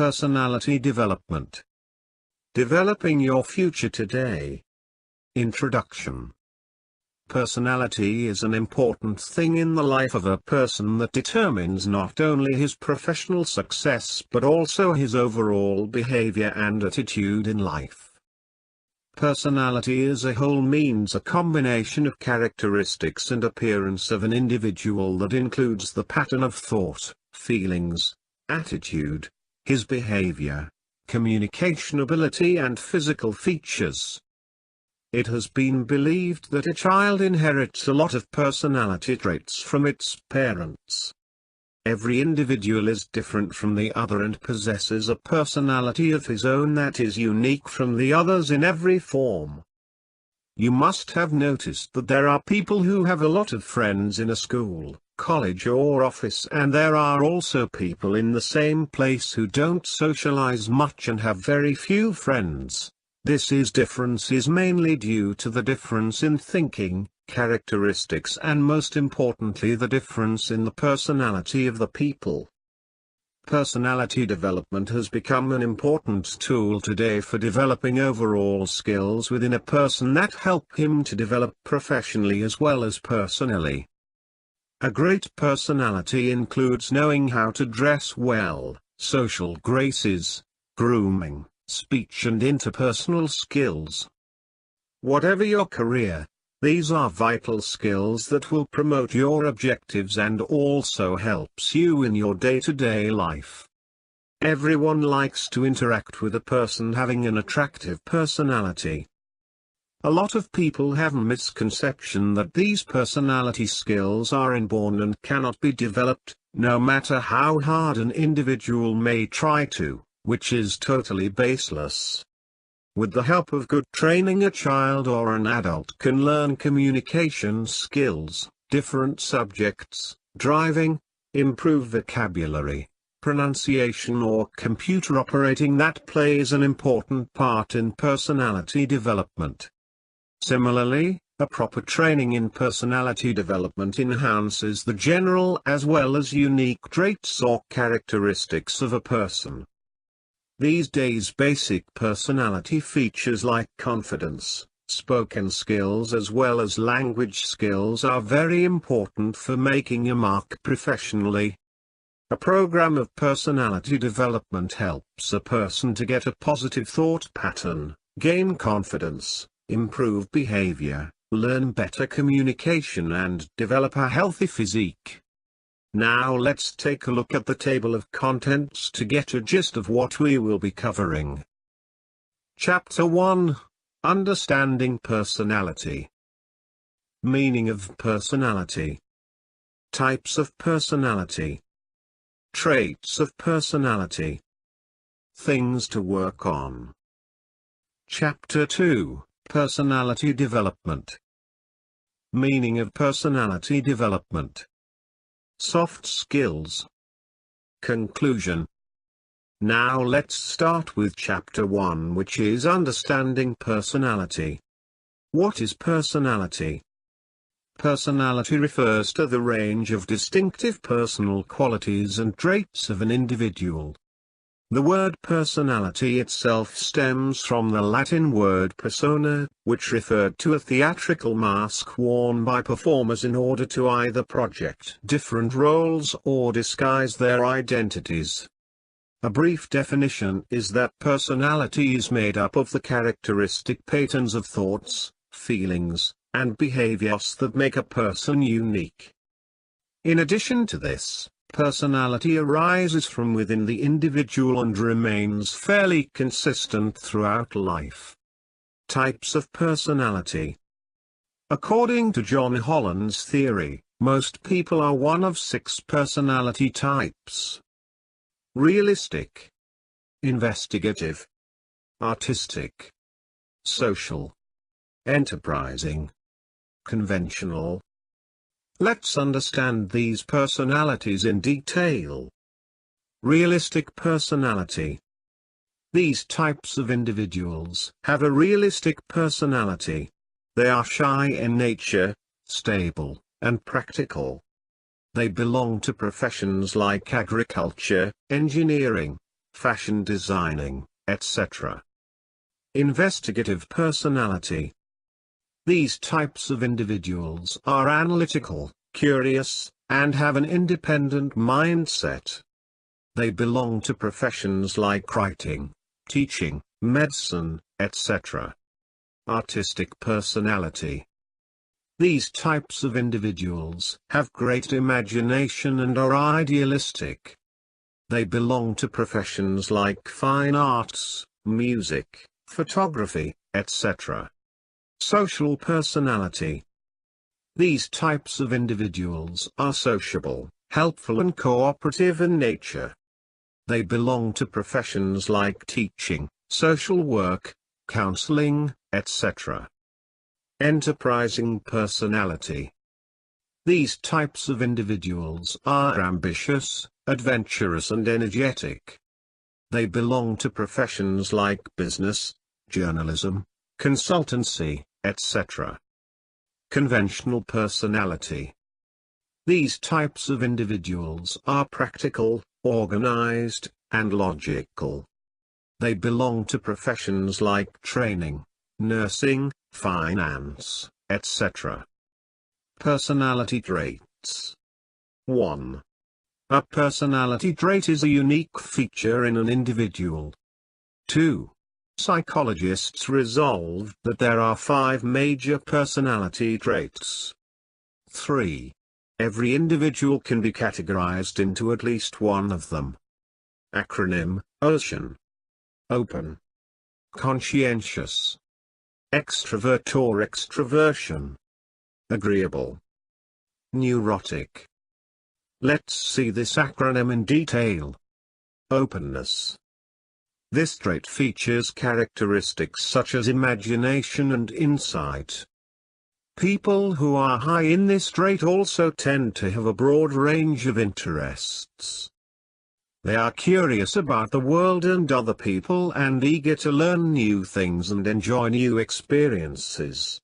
Personality development. Developing your future today. Introduction. Personality is an important thing in the life of a person that determines not only his professional success but also his overall behavior and attitude in life. Personality as a whole means a combination of characteristics and appearance of an individual that includes the pattern of thought, feelings, attitude, his behavior, communication ability and physical features. It has been believed that a child inherits a lot of personality traits from its parents. Every individual is different from the other and possesses a personality of his own that is unique from the others in every form. You must have noticed that there are people who have a lot of friends in a school, college or office, and there are also people in the same place who don't socialize much and have very few friends. Difference is mainly due to the difference in thinking, characteristics and most importantly the difference in the personality of the people. Personality development has become an important tool today for developing overall skills within a person that help him to develop professionally as well as personally. A great personality includes knowing how to dress well, social graces, grooming, speech and interpersonal skills. Whatever your career, these are vital skills that will promote your objectives and also helps you in your day-to-day life. Everyone likes to interact with a person having an attractive personality. A lot of people have a misconception that these personality skills are inborn and cannot be developed, no matter how hard an individual may try to, which is totally baseless. With the help of good training, a child or an adult can learn communication skills, different subjects, driving, improve vocabulary, pronunciation or computer operating that plays an important part in personality development. Similarly, a proper training in personality development enhances the general as well as unique traits or characteristics of a person. These days basic personality features like confidence, spoken skills as well as language skills are very important for making a mark professionally. A program of personality development helps a person to get a positive thought pattern, gain confidence, improve behavior, learn better communication and develop a healthy physique. Now let's take a look at the table of contents to get a gist of what we will be covering. Chapter 1: Understanding Personality. Meaning of personality. Types of personality. Traits of personality. Things to work on. Chapter 2: Personality Development. Meaning of personality development. Soft skills. Conclusion. Now let's start with Chapter 1, which is Understanding Personality. What is personality? Personality refers to the range of distinctive personal qualities and traits of an individual. The word personality itself stems from the Latin word persona, which referred to a theatrical mask worn by performers in order to either project different roles or disguise their identities. A brief definition is that personality is made up of the characteristic patterns of thoughts, feelings, and behaviors that make a person unique. In addition to this, personality arises from within the individual and remains fairly consistent throughout life. Types of personality. According to John Holland's theory, most people are one of 6 personality types. Realistic, investigative, artistic, social, enterprising, conventional. Let's understand these personalities in detail. Realistic personality. These types of individuals have a realistic personality. They are shy in nature, stable, and practical. They belong to professions like agriculture, engineering, fashion designing, etc. Investigative personality. These types of individuals are analytical, curious, and have an independent mindset. They belong to professions like writing, teaching, medicine, etc. Artistic personality. These types of individuals have great imagination and are idealistic. They belong to professions like fine arts, music, photography, etc. Social personality. These types of individuals are sociable, helpful and cooperative in nature. They belong to professions like teaching, social work, counseling, etc. Enterprising personality. These types of individuals are ambitious, adventurous and energetic. They belong to professions like business, journalism, consultancy, etc. Conventional personality. These types of individuals are practical, organized, and logical. They belong to professions like training, nursing, finance, etc. Personality traits. 1. A personality trait is a unique feature in an individual. 2. Psychologists resolved that there are 5 major personality traits. 3. Every individual can be categorized into at least one of them. Acronym: OCEAN. Open, conscientious, extrovert or extraversion, agreeable, neurotic. Let's see this acronym in detail. Openness. This trait features characteristics such as imagination and insight. People who are high in this trait also tend to have a broad range of interests. They are curious about the world and other people and eager to learn new things and enjoy new experiences.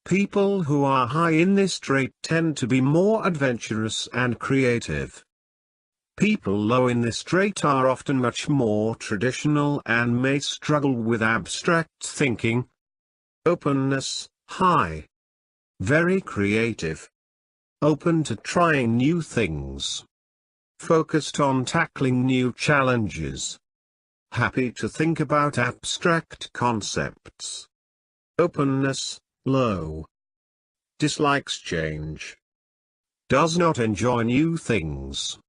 People who are high in this trait tend to be more adventurous and creative. People low in this trait are often much more traditional and may struggle with abstract thinking. Openness, high. Very creative. Open to trying new things. Focused on tackling new challenges. Happy to think about abstract concepts. Openness, low. Dislikes change. Does not enjoy new things.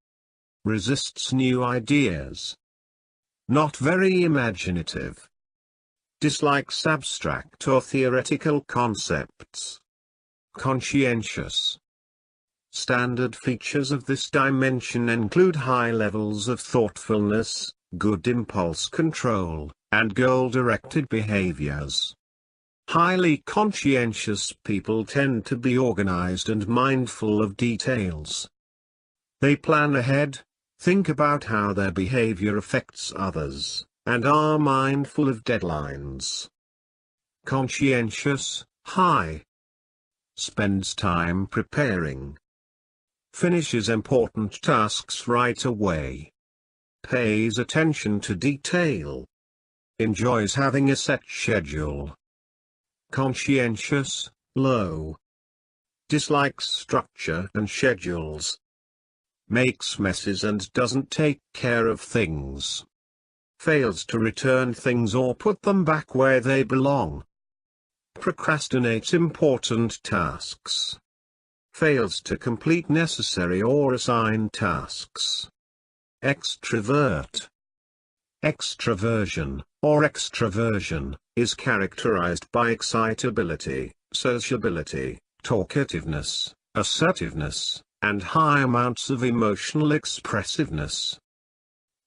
Resists new ideas. Not very imaginative. Dislikes abstract or theoretical concepts. Conscientious. Standard features of this dimension include high levels of thoughtfulness, good impulse control, and goal-directed behaviors. Highly conscientious people tend to be organized and mindful of details. They plan ahead, think about how their behavior affects others, and are mindful of deadlines. Conscientious, high. Spends time preparing. Finishes important tasks right away. Pays attention to detail. Enjoys having a set schedule. Conscientious, low. Dislikes structure and schedules. Makes messes and doesn't take care of things. Fails to return things or put them back where they belong. Procrastinates important tasks. Fails to complete necessary or assigned tasks. Extrovert. Extraversion, or extraversion, is characterized by excitability, sociability, talkativeness, assertiveness, and high amounts of emotional expressiveness.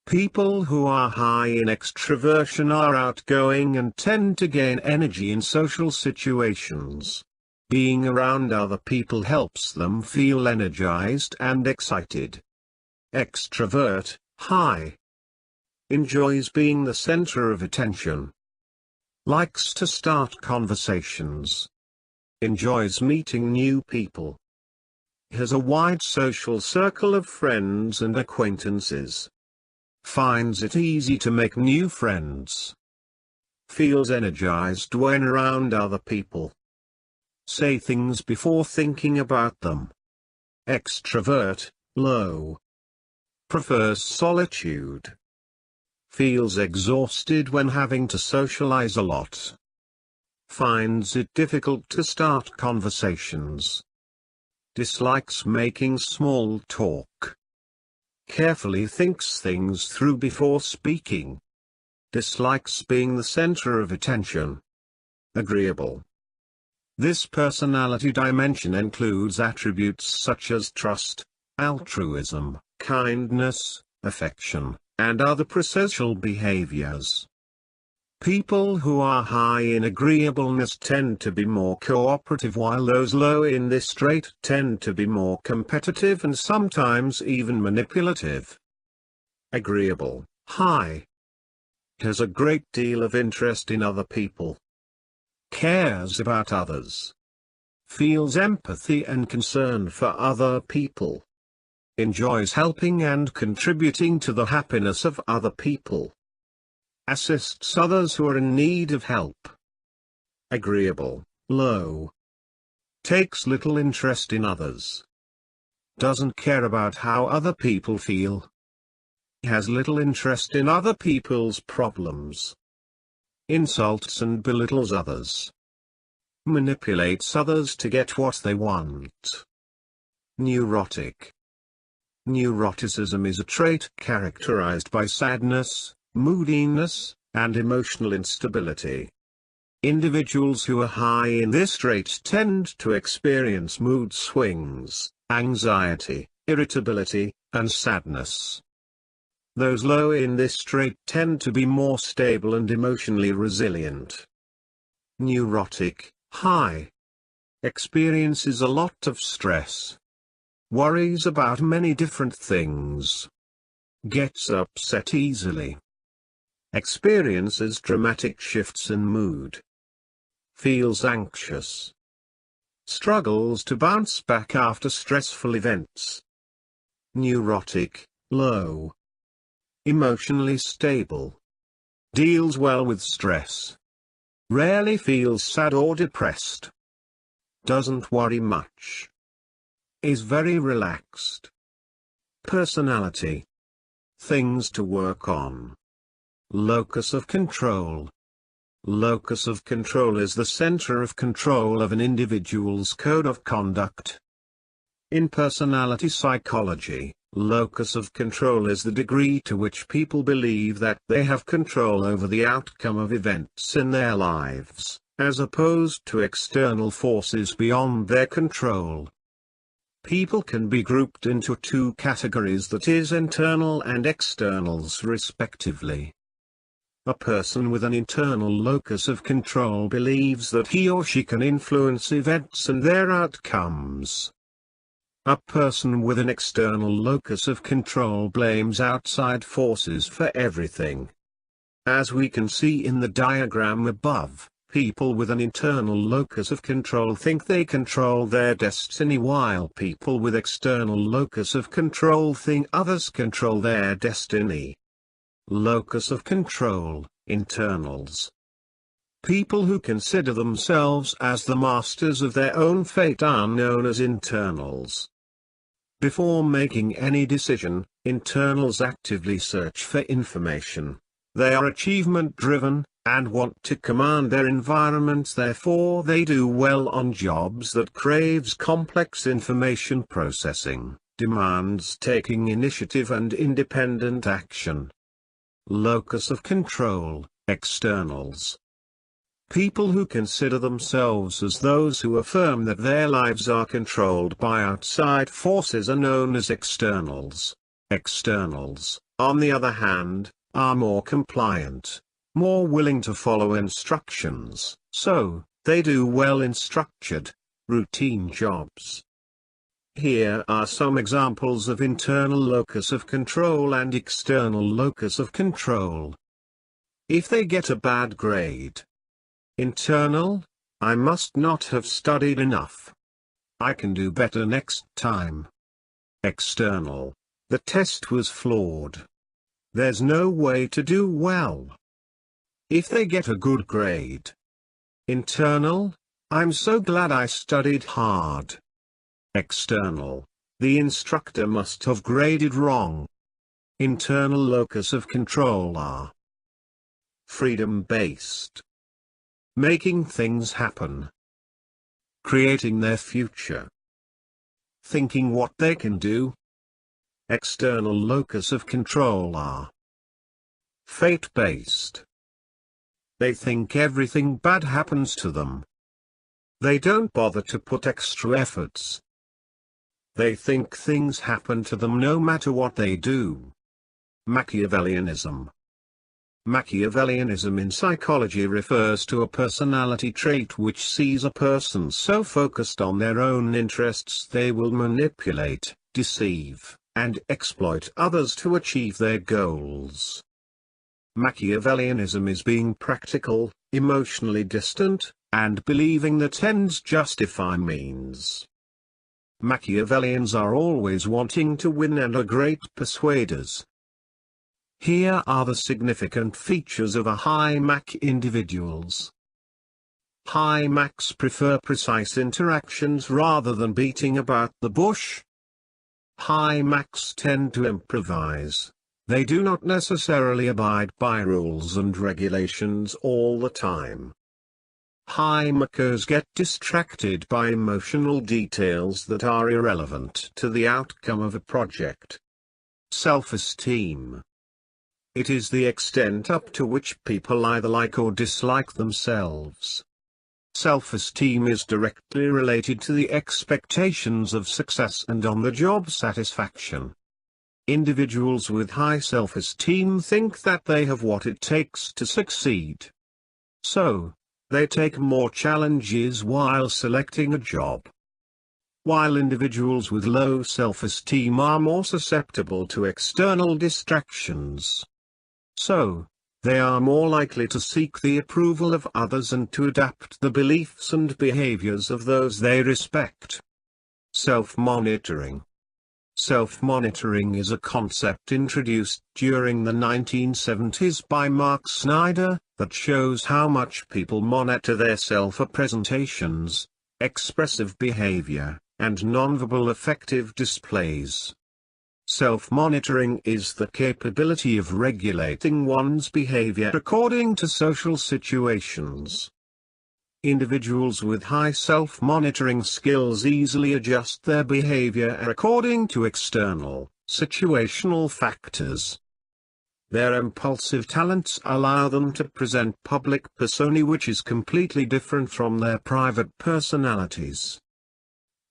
People who are high in extraversion are outgoing and tend to gain energy in social situations. Being around other people helps them feel energized and excited. Extrovert, high. Enjoys being the center of attention. Likes to start conversations. Enjoys meeting new people. Has a wide social circle of friends and acquaintances. Finds it easy to make new friends. Feels energized when around other people. Say things before thinking about them. Extrovert, low. Prefers solitude. Feels exhausted when having to socialize a lot. Finds it difficult to start conversations. Dislikes making small talk. Carefully thinks things through before speaking. Dislikes being the center of attention. Agreeable. This personality dimension includes attributes such as trust, altruism, kindness, affection, and other prosocial behaviors. People who are high in agreeableness tend to be more cooperative, while those low in this trait tend to be more competitive and sometimes even manipulative. Agreeable, high. Has a great deal of interest in other people. Cares about others. Feels empathy and concern for other people. Enjoys helping and contributing to the happiness of other people. Assists others who are in need of help. Agreeable, low. Takes little interest in others. Doesn't care about how other people feel. Has little interest in other people's problems. Insults and belittles others. Manipulates others to get what they want. Neurotic. Neuroticism is a trait characterized by sadness, moodiness, and emotional instability. Individuals who are high in this trait tend to experience mood swings, anxiety, irritability, and sadness. Those low in this trait tend to be more stable and emotionally resilient. Neurotic, high. Experiences a lot of stress. Worries about many different things. Gets upset easily. Experiences dramatic shifts in mood. Feels anxious. Struggles to bounce back after stressful events. Neurotic, low. Emotionally stable. Deals well with stress. Rarely feels sad or depressed. Doesn't worry much. Is very relaxed. Personality. Things to work on. Locus of control. Locus of control is the center of control of an individual's code of conduct. In personality psychology, locus of control is the degree to which people believe that they have control over the outcome of events in their lives, as opposed to external forces beyond their control. People can be grouped into two categories, that is, internal and externals respectively. A person with an internal locus of control believes that he or she can influence events and their outcomes. A person with an external locus of control blames outside forces for everything. As we can see in the diagram above, people with an internal locus of control think they control their destiny, while people with external locus of control think others control their destiny. Locus of control, internals. People who consider themselves as the masters of their own fate are known as internals. Before making any decision, internals actively search for information. They are achievement-driven, and want to command their environment, therefore they do well on jobs that craves complex information processing, demands taking initiative and independent action. Locus of control, externals. People who consider themselves as those who affirm that their lives are controlled by outside forces are known as externals. Externals, on the other hand, are more compliant, more willing to follow instructions, so they do well in structured, routine jobs. Here are some examples of internal locus of control and external locus of control. If they get a bad grade. Internal, I must not have studied enough. I can do better next time. External, the test was flawed. there's no way to do well. If they get a good grade. Internal, I'm so glad I studied hard. External, the instructor must have graded wrong. Internal locus of control are freedom-based. Making things happen. Creating their future. Thinking what they can do. External locus of control are fate-based. They think everything bad happens to them. They don't bother to put extra efforts. They think things happen to them no matter what they do. Machiavellianism. Machiavellianism in psychology refers to a personality trait which sees a person so focused on their own interests they will manipulate, deceive, and exploit others to achieve their goals. Machiavellianism is being practical, emotionally distant, and believing that ends justify means. Machiavellians are always wanting to win and are great persuaders. Here are the significant features of a high Mach individuals. High Machs prefer precise interactions rather than beating about the bush. High Machs tend to improvise. They do not necessarily abide by rules and regulations all the time. High Machers get distracted by emotional details that are irrelevant to the outcome of a project. Self-esteem. It is the extent up to which people either like or dislike themselves. Self-esteem is directly related to the expectations of success and on-the-job satisfaction. Individuals with high self-esteem think that they have what it takes to succeed. So, they take more challenges while selecting a job. While individuals with low self-esteem are more susceptible to external distractions. So, they are more likely to seek the approval of others and to adapt the beliefs and behaviors of those they respect. Self-monitoring. Self-monitoring is a concept introduced during the 1970s by Mark Snyder, that shows how much people monitor their self-presentations, expressive behavior, and nonverbal affective displays. Self-monitoring is the capability of regulating one's behavior according to social situations. Individuals with high self-monitoring skills easily adjust their behavior according to external, situational factors. Their impulsive talents allow them to present public personae which is completely different from their private personalities.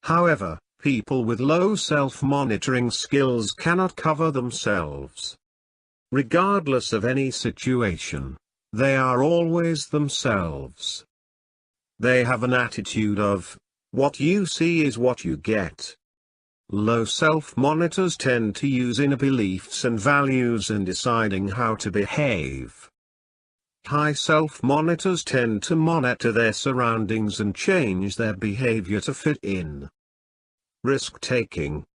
However, people with low self-monitoring skills cannot cover themselves. Regardless of any situation, they are always themselves. They have an attitude of, what you see is what you get. Low self-monitors tend to use inner beliefs and values in deciding how to behave. High self-monitors tend to monitor their surroundings and change their behavior to fit in. Risk-taking.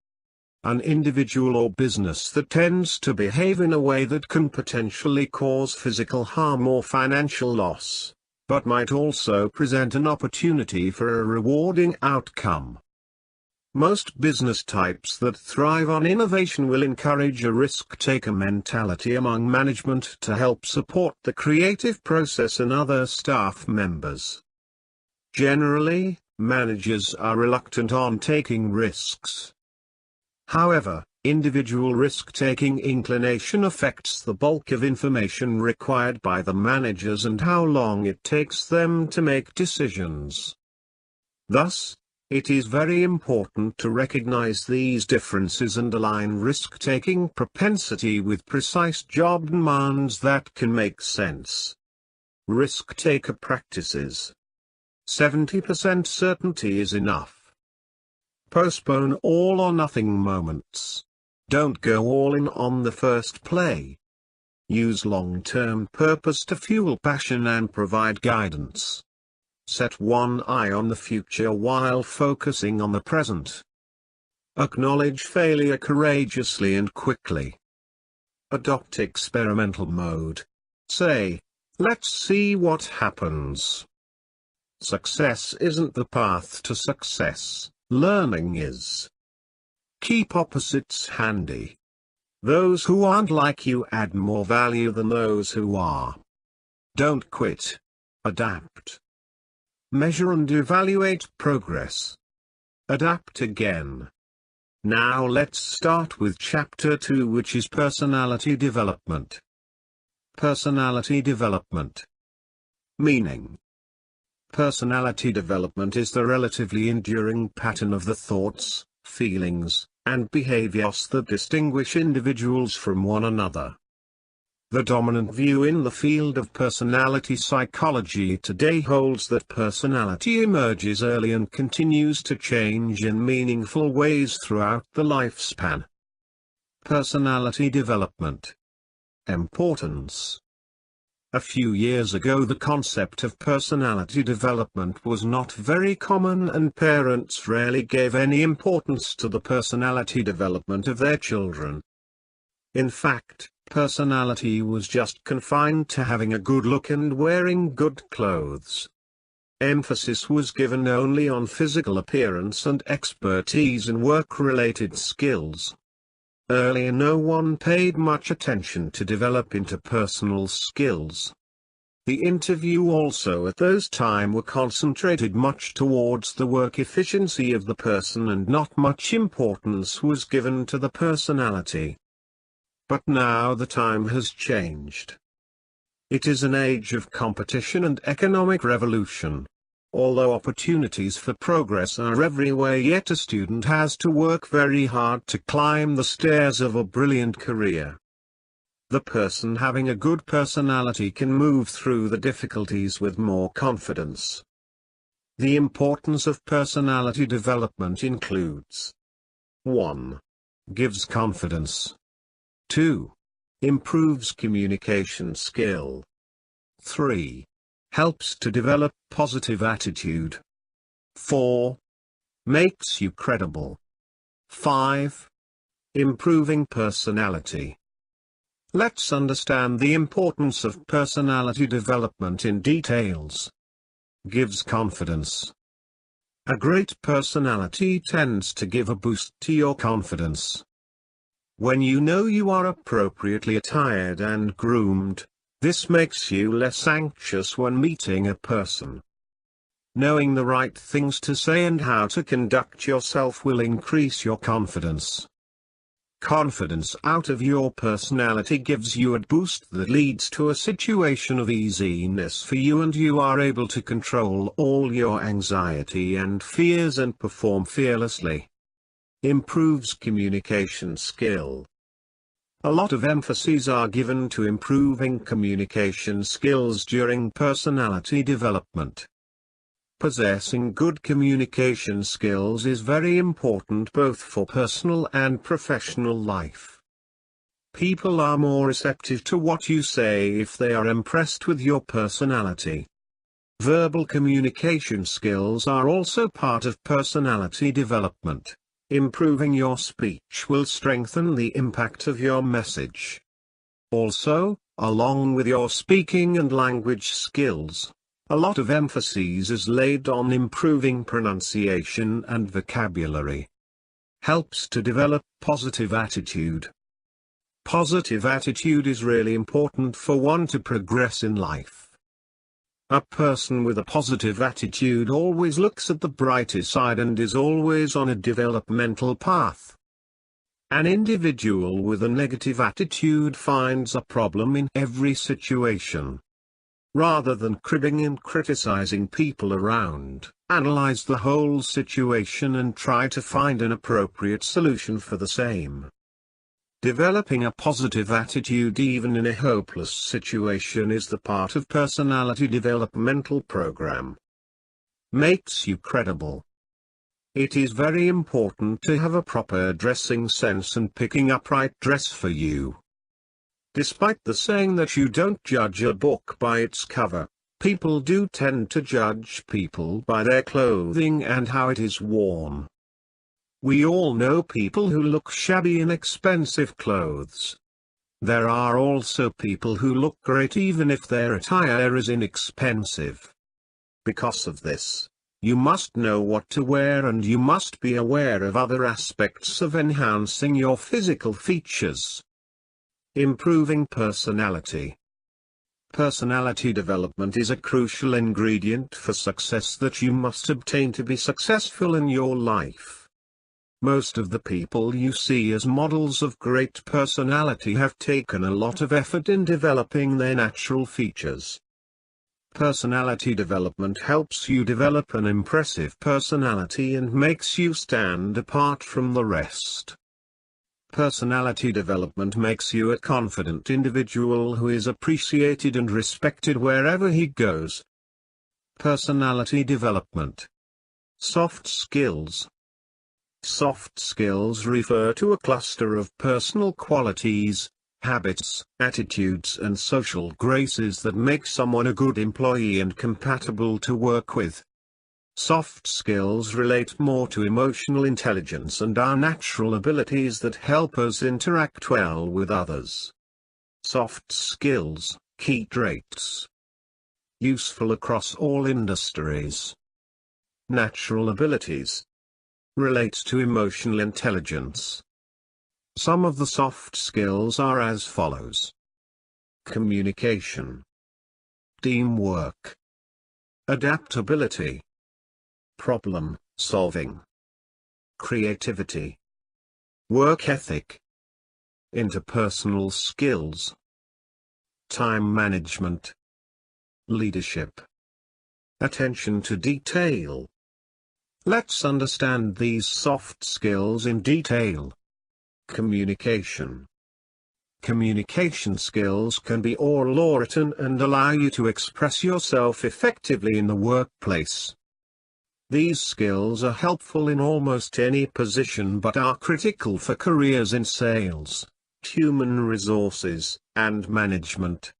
An individual or business that tends to behave in a way that can potentially cause physical harm or financial loss, but might also present an opportunity for a rewarding outcome. Most business types that thrive on innovation will encourage a risk-taker mentality among management to help support the creative process and other staff members. Generally, managers are reluctant on taking risks. However, individual risk-taking inclination affects the bulk of information required by the managers and how long it takes them to make decisions. Thus, it is very important to recognize these differences and align risk-taking propensity with precise job demands that can make sense. Risk-taker practices. 70% certainty is enough. Postpone all or nothing moments. Don't go all in on the first play. Use long-term purpose to fuel passion and provide guidance. Set one eye on the future while focusing on the present. Acknowledge failure courageously and quickly. Adopt experimental mode. Say, let's see what happens. Success isn't the path to success, learning is. Keep opposites handy. Those who aren't like you add more value than those who are. Don't quit. Adapt. Measure and evaluate progress. Adapt again. Now let's start with Chapter 2, which is Personality Development. Personality Development. Meaning. Personality development is the relatively enduring pattern of the thoughts, feelings, and behaviors that distinguish individuals from one another. The dominant view in the field of personality psychology today holds that personality emerges early and continues to change in meaningful ways throughout the lifespan. Personality development. Importance. A few years ago, the concept of personality development was not very common, and parents rarely gave any importance to the personality development of their children. In fact, personality was just confined to having a good look and wearing good clothes. Emphasis was given only on physical appearance and expertise in work-related skills. Earlier, no one paid much attention to develop interpersonal skills. The interview also at those times were concentrated much towards the work efficiency of the person, and not much importance was given to the personality. But now the time has changed. It is an age of competition and economic revolution. Although opportunities for progress are everywhere, yet a student has to work very hard to climb the stairs of a brilliant career. The person having a good personality can move through the difficulties with more confidence. The importance of personality development includes: 1. Gives confidence. 2. Improves communication skill. 3. Helps to develop positive attitude. 4. Makes you credible. 5. Improving personality. Let's understand the importance of personality development in details. Gives confidence. A great personality tends to give a boost to your confidence. When you know you are appropriately attired and groomed, this makes you less anxious when meeting a person. Knowing the right things to say and how to conduct yourself will increase your confidence. Confidence out of your personality gives you a boost that leads to a situation of easiness for you, and you are able to control all your anxiety and fears and perform fearlessly. Improves communication skill. A lot of emphases are given to improving communication skills during personality development. Possessing good communication skills is very important both for personal and professional life. People are more receptive to what you say if they are impressed with your personality. Verbal communication skills are also part of personality development. Improving your speech will strengthen the impact of your message. Also, along with your speaking and language skills, a lot of emphasis is laid on improving pronunciation and vocabulary. Helps to develop positive attitude. Positive attitude is really important for one to progress in life. A person with a positive attitude always looks at the brighter side and is always on a developmental path. An individual with a negative attitude finds a problem in every situation. Rather than cribbing and criticizing people around, analyze the whole situation and try to find an appropriate solution for the same. Developing a positive attitude even in a hopeless situation is the part of personality developmental program. Makes you credible. It is very important to have a proper dressing sense and picking up right dress for you. Despite the saying that you don't judge a book by its cover, people do tend to judge people by their clothing and how it is worn. We all know people who look shabby in expensive clothes. There are also people who look great even if their attire is inexpensive. Because of this, you must know what to wear and you must be aware of other aspects of enhancing your physical features. Improving personality. Personality development is a crucial ingredient for success that you must obtain to be successful in your life. Most of the people you see as models of great personality have taken a lot of effort in developing their natural features. Personality development helps you develop an impressive personality and makes you stand apart from the rest. Personality development makes you a confident individual who is appreciated and respected wherever he goes. Personality development. Soft skills. Soft skills refer to a cluster of personal qualities, habits, attitudes and social graces that make someone a good employee and compatible to work with. Soft skills relate more to emotional intelligence and our natural abilities that help us interact well with others. Soft skills, key traits. Useful across all industries. Natural abilities. Relates to emotional intelligence. Some of the soft skills are as follows. Communication. Teamwork. Adaptability. Problem solving. Creativity. Work ethic. Interpersonal skills. Time management. Leadership. Attention to detail. Let's understand these soft skills in detail. Communication. Communication skills can be oral or written and allow you to express yourself effectively in the workplace. These skills are helpful in almost any position but are critical for careers in sales, human resources, and management.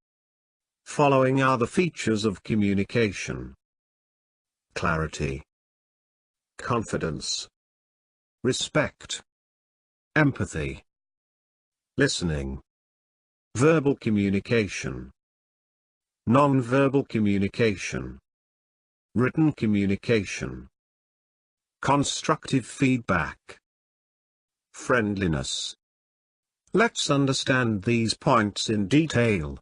Following are the features of communication. Clarity. Confidence. Respect. Empathy. Listening. Verbal communication. Non-verbal communication. Written communication. Constructive feedback. Friendliness. Let's understand these points in detail.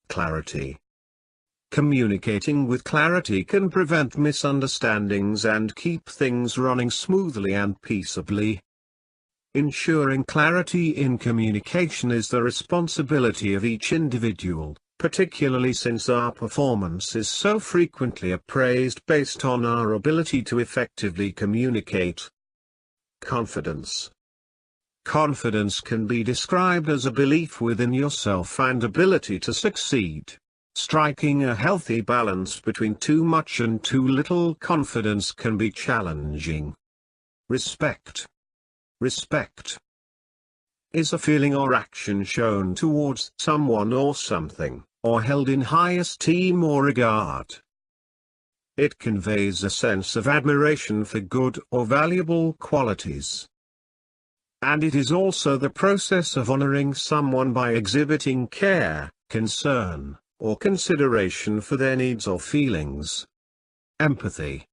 Clarity. Communicating with clarity can prevent misunderstandings and keep things running smoothly and peaceably. Ensuring clarity in communication is the responsibility of each individual, particularly since our performance is so frequently appraised based on our ability to effectively communicate. Confidence. Confidence can be described as a belief within yourself and ability to succeed. Striking a healthy balance between too much and too little confidence can be challenging. Respect. Respect is a feeling or action shown towards someone or something, or held in high esteem or regard. It conveys a sense of admiration for good or valuable qualities. And it is also the process of honoring someone by exhibiting care, concern, or consideration for their needs or feelings. Empathy.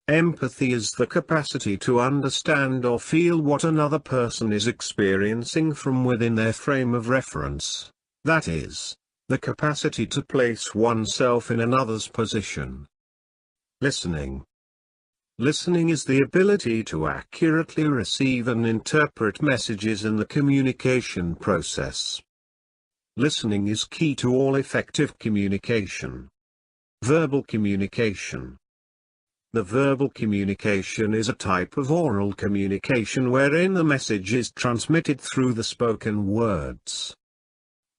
Empathy is the capacity to understand or feel what another person is experiencing from within their frame of reference, that is, the capacity to place oneself in another's position. Listening. Listening is the ability to accurately receive and interpret messages in the communication process. Listening is key to all effective communication. Verbal communication. The verbal communication is a type of oral communication wherein the message is transmitted through the spoken words.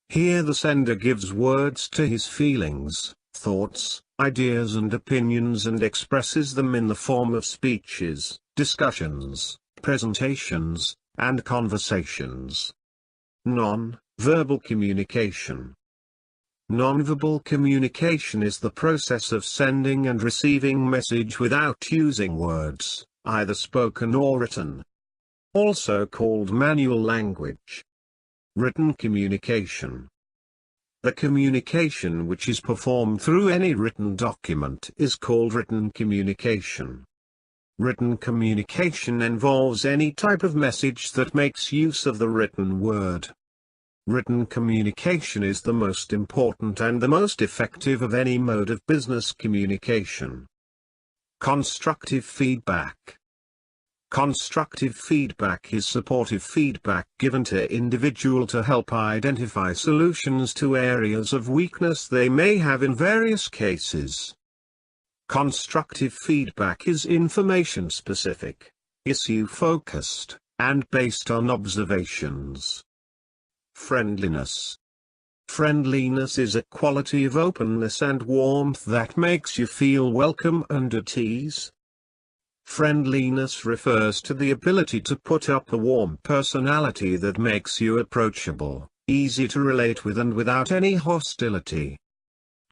Here the sender gives words to his feelings, thoughts, ideas and opinions and expresses them in the form of speeches, discussions, presentations, and conversations. Non-verbal communication. Non-verbal communication is the process of sending and receiving message without using words, either spoken or written. Also called manual language. Written communication. The communication which is performed through any written document is called written communication. Written communication involves any type of message that makes use of the written word. Written communication is the most important and the most effective of any mode of business communication. Constructive feedback. Constructive feedback is supportive feedback given to individual to help identify solutions to areas of weakness they may have in various cases. Constructive feedback is information-specific, issue-focused, and based on observations. Friendliness. Friendliness is a quality of openness and warmth that makes you feel welcome and at ease. Friendliness refers to the ability to put up a warm personality that makes you approachable, easy to relate with and without any hostility.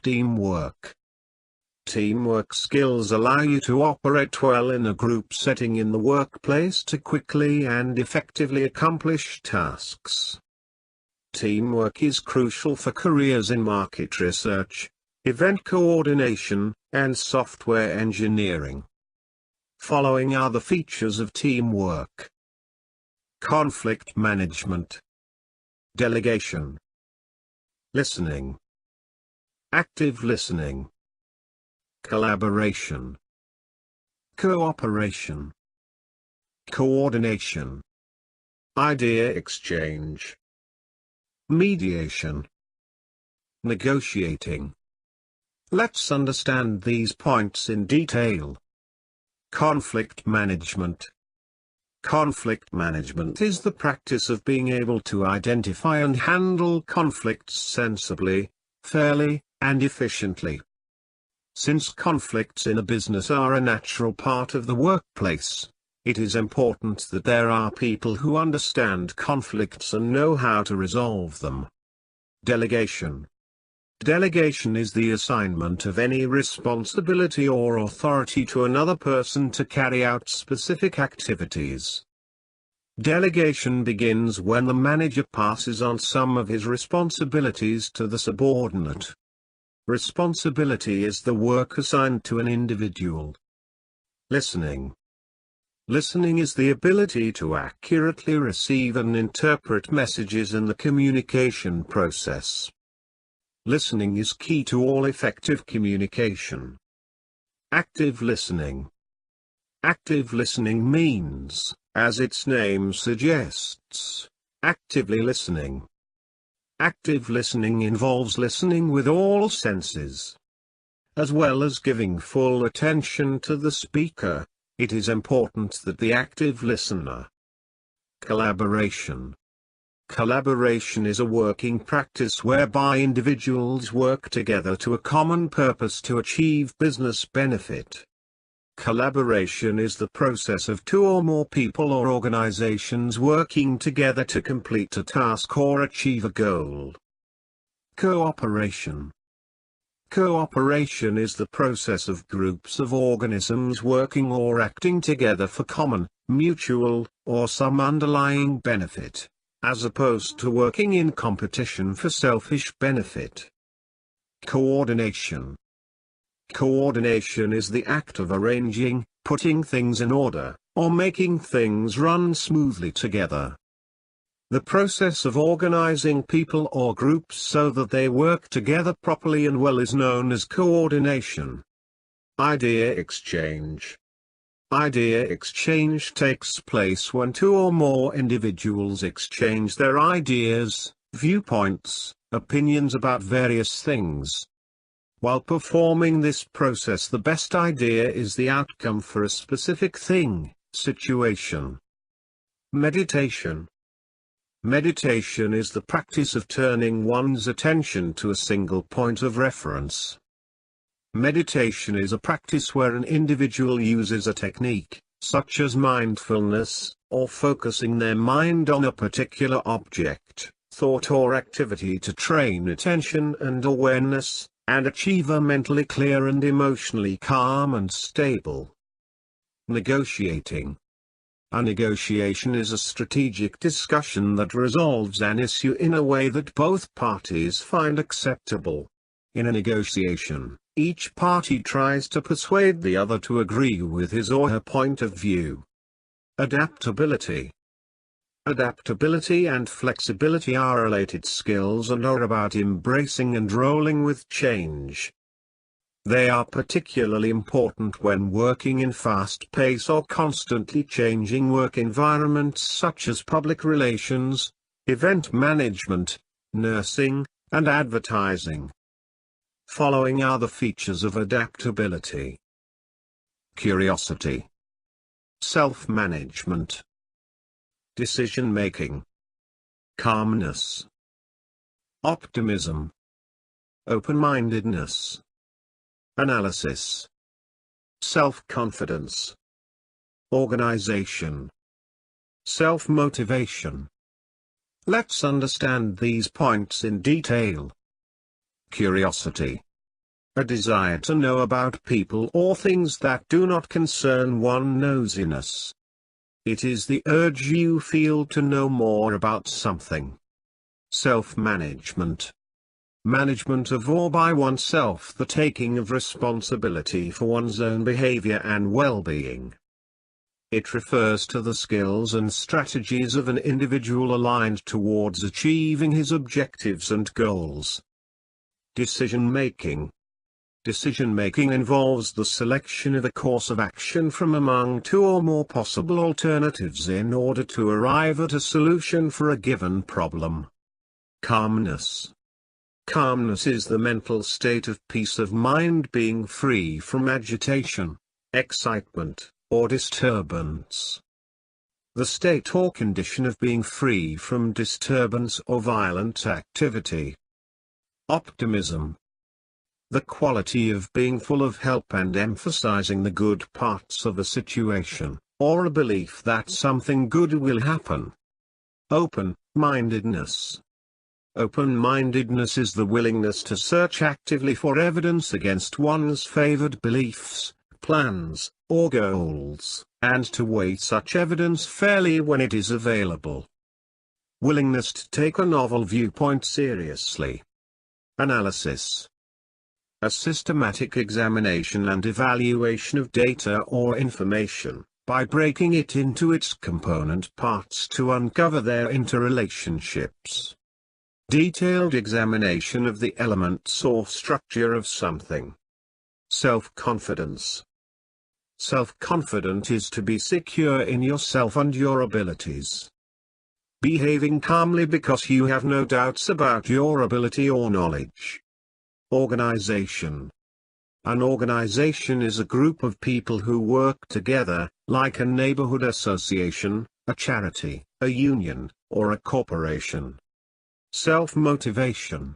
Teamwork. Teamwork skills allow you to operate well in a group setting in the workplace to quickly and effectively accomplish tasks. Teamwork is crucial for careers in market research, event coordination, and software engineering. Following are the features of teamwork. Conflict management. Delegation. Listening. Active listening. Collaboration. Cooperation. Coordination. Idea exchange. Mediation. Negotiating. Let's understand these points in detail. Conflict management. Conflict management is the practice of being able to identify and handle conflicts sensibly, fairly, and efficiently. Since conflicts in a business are a natural part of the workplace, it is important that there are people who understand conflicts and know how to resolve them. Delegation. Delegation is the assignment of any responsibility or authority to another person to carry out specific activities. Delegation begins when the manager passes on some of his responsibilities to the subordinate. Responsibility is the work assigned to an individual. Listening. Listening is the ability to accurately receive and interpret messages in the communication process. Listening is key to all effective communication. Active listening. Active listening means, as its name suggests, actively listening. Active listening involves listening with all senses. As well as giving full attention to the speaker, it is important that the active listener. Collaboration. Collaboration is a working practice whereby individuals work together to a common purpose to achieve business benefit. Collaboration is the process of two or more people or organizations working together to complete a task or achieve a goal. Cooperation. Cooperation is the process of groups of organisms working or acting together for common, mutual, or some underlying benefit, as opposed to working in competition for selfish benefit. Coordination. Coordination is the act of arranging, putting things in order, or making things run smoothly together. The process of organizing people or groups so that they work together properly and well is known as coordination. Idea exchange. Idea exchange takes place when two or more individuals exchange their ideas, viewpoints, opinions about various things. While performing this process, the best idea is the outcome for a specific thing, situation. Meditation. Meditation is the practice of turning one's attention to a single point of reference. Meditation is a practice where an individual uses a technique, such as mindfulness, or focusing their mind on a particular object, thought or activity to train attention and awareness, and achieve a mentally clear and emotionally calm and stable. Negotiating. A negotiation is a strategic discussion that resolves an issue in a way that both parties find acceptable. In a negotiation, each party tries to persuade the other to agree with his or her point of view. Adaptability. Adaptability and flexibility are related skills and are about embracing and rolling with change. They are particularly important when working in fast-paced or constantly changing work environments such as public relations, event management, nursing, and advertising. Following are the features of adaptability: curiosity, self-management, decision-making, calmness, optimism, open-mindedness, analysis, self-confidence, organization, self-motivation. Let's understand these points in detail. Curiosity. A desire to know about people or things that do not concern one. Nosiness. It is the urge you feel to know more about something. Self-management. Management of or by oneself, the taking of responsibility for one's own behavior and well-being. It refers to the skills and strategies of an individual aligned towards achieving his objectives and goals. Decision-making. Decision-making involves the selection of a course of action from among two or more possible alternatives in order to arrive at a solution for a given problem. Calmness. Calmness is the mental state of peace of mind, being free from agitation, excitement, or disturbance. The state or condition of being free from disturbance or violent activity. Optimism. The quality of being full of hope and emphasizing the good parts of a situation, or a belief that something good will happen. Open-mindedness. Open-mindedness is the willingness to search actively for evidence against one's favored beliefs, plans, or goals, and to weigh such evidence fairly when it is available. Willingness to take a novel viewpoint seriously. Analysis. A systematic examination and evaluation of data or information, by breaking it into its component parts to uncover their interrelationships. Detailed examination of the elements or structure of something. Self-confidence. Self-confident is to be secure in yourself and your abilities. Behaving calmly because you have no doubts about your ability or knowledge. Organization. An organization is a group of people who work together, like a neighborhood association, a charity, a union, or a corporation. Self-motivation.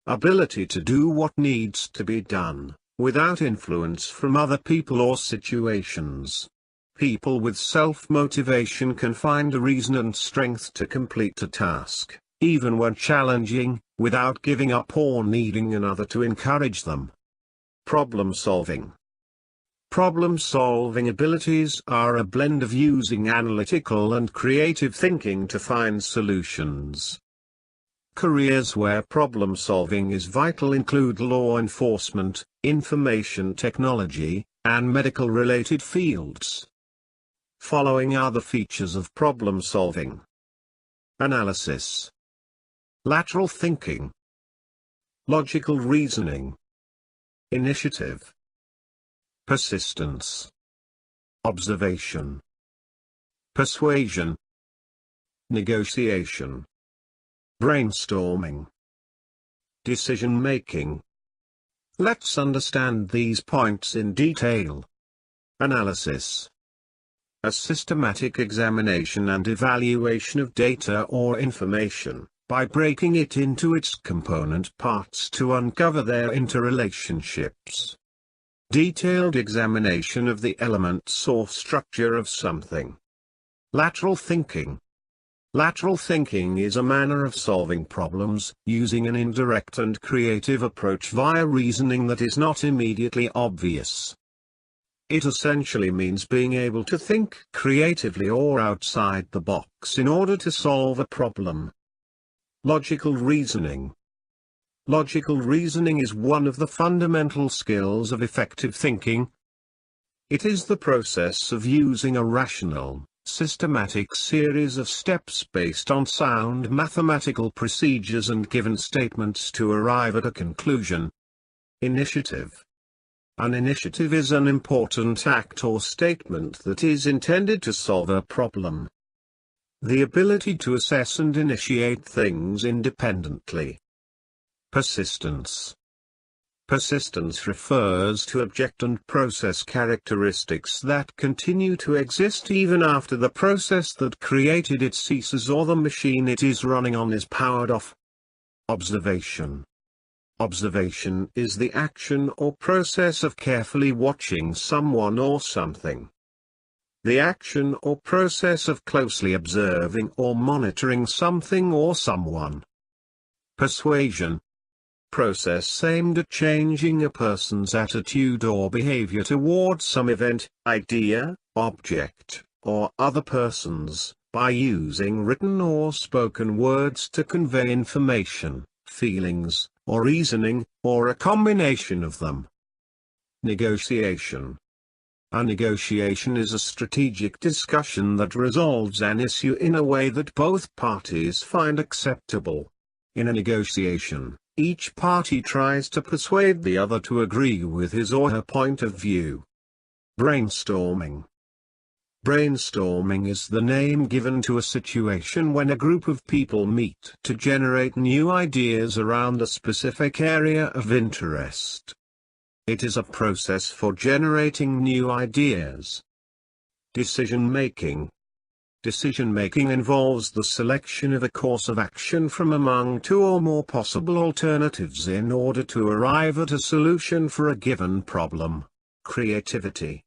Ability to do what needs to be done, without influence from other people or situations. People with self-motivation can find a reason and strength to complete a task, even when challenging, without giving up or needing another to encourage them. Problem-solving. Problem-solving abilities are a blend of using analytical and creative thinking to find solutions. Careers where problem-solving is vital include law enforcement, information technology, and medical-related fields. Following are the features of problem-solving. Analysis. Lateral thinking. Logical reasoning. Initiative. Persistence. Observation. Persuasion. Negotiation. Brainstorming. Decision-making. Let's understand these points in detail. Analysis. A systematic examination and evaluation of data or information, by breaking it into its component parts to uncover their interrelationships. Detailed examination of the elements or structure of something. Lateral thinking. Lateral thinking is a manner of solving problems, using an indirect and creative approach via reasoning that is not immediately obvious. It essentially means being able to think creatively or outside the box in order to solve a problem. Logical reasoning. Logical reasoning is one of the fundamental skills of effective thinking. It is the process of using a rational, systematic series of steps based on sound mathematical procedures and given statements to arrive at a conclusion. Initiative. An initiative is an important act or statement that is intended to solve a problem. The ability to assess and initiate things independently. Persistence. Persistence refers to object and process characteristics that continue to exist even after the process that created it ceases or the machine it is running on is powered off. Observation. Observation is the action or process of carefully watching someone or something. The action or process of closely observing or monitoring something or someone. Persuasion. Process aimed at changing a person's attitude or behavior towards some event, idea, object, or other persons, by using written or spoken words to convey information, feelings, or reasoning, or a combination of them. Negotiation. A negotiation is a strategic discussion that resolves an issue in a way that both parties find acceptable. In a negotiation, each party tries to persuade the other to agree with his or her point of view. Brainstorming. Brainstorming is the name given to a situation when a group of people meet to generate new ideas around a specific area of interest. It is a process for generating new ideas. Decision-making. Decision-making involves the selection of a course of action from among two or more possible alternatives in order to arrive at a solution for a given problem. Creativity.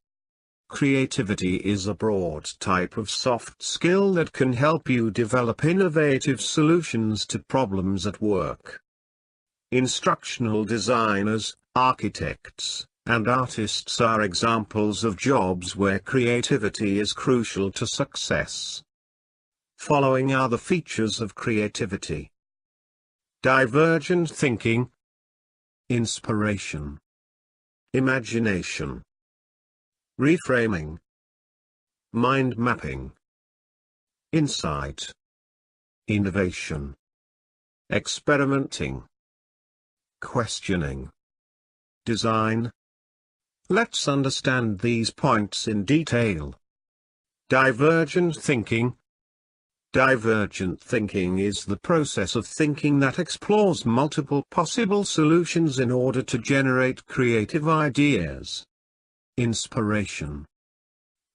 Creativity is a broad type of soft skill that can help you develop innovative solutions to problems at work. Instructional designers, architects, and artists are examples of jobs where creativity is crucial to success. Following are the features of creativity. Divergent thinking. Inspiration. Imagination. Reframing. Mind mapping. Insight. Innovation. Experimenting. Questioning. Design. Let's understand these points in detail. Divergent thinking. Divergent thinking is the process of thinking that explores multiple possible solutions in order to generate creative ideas. Inspiration.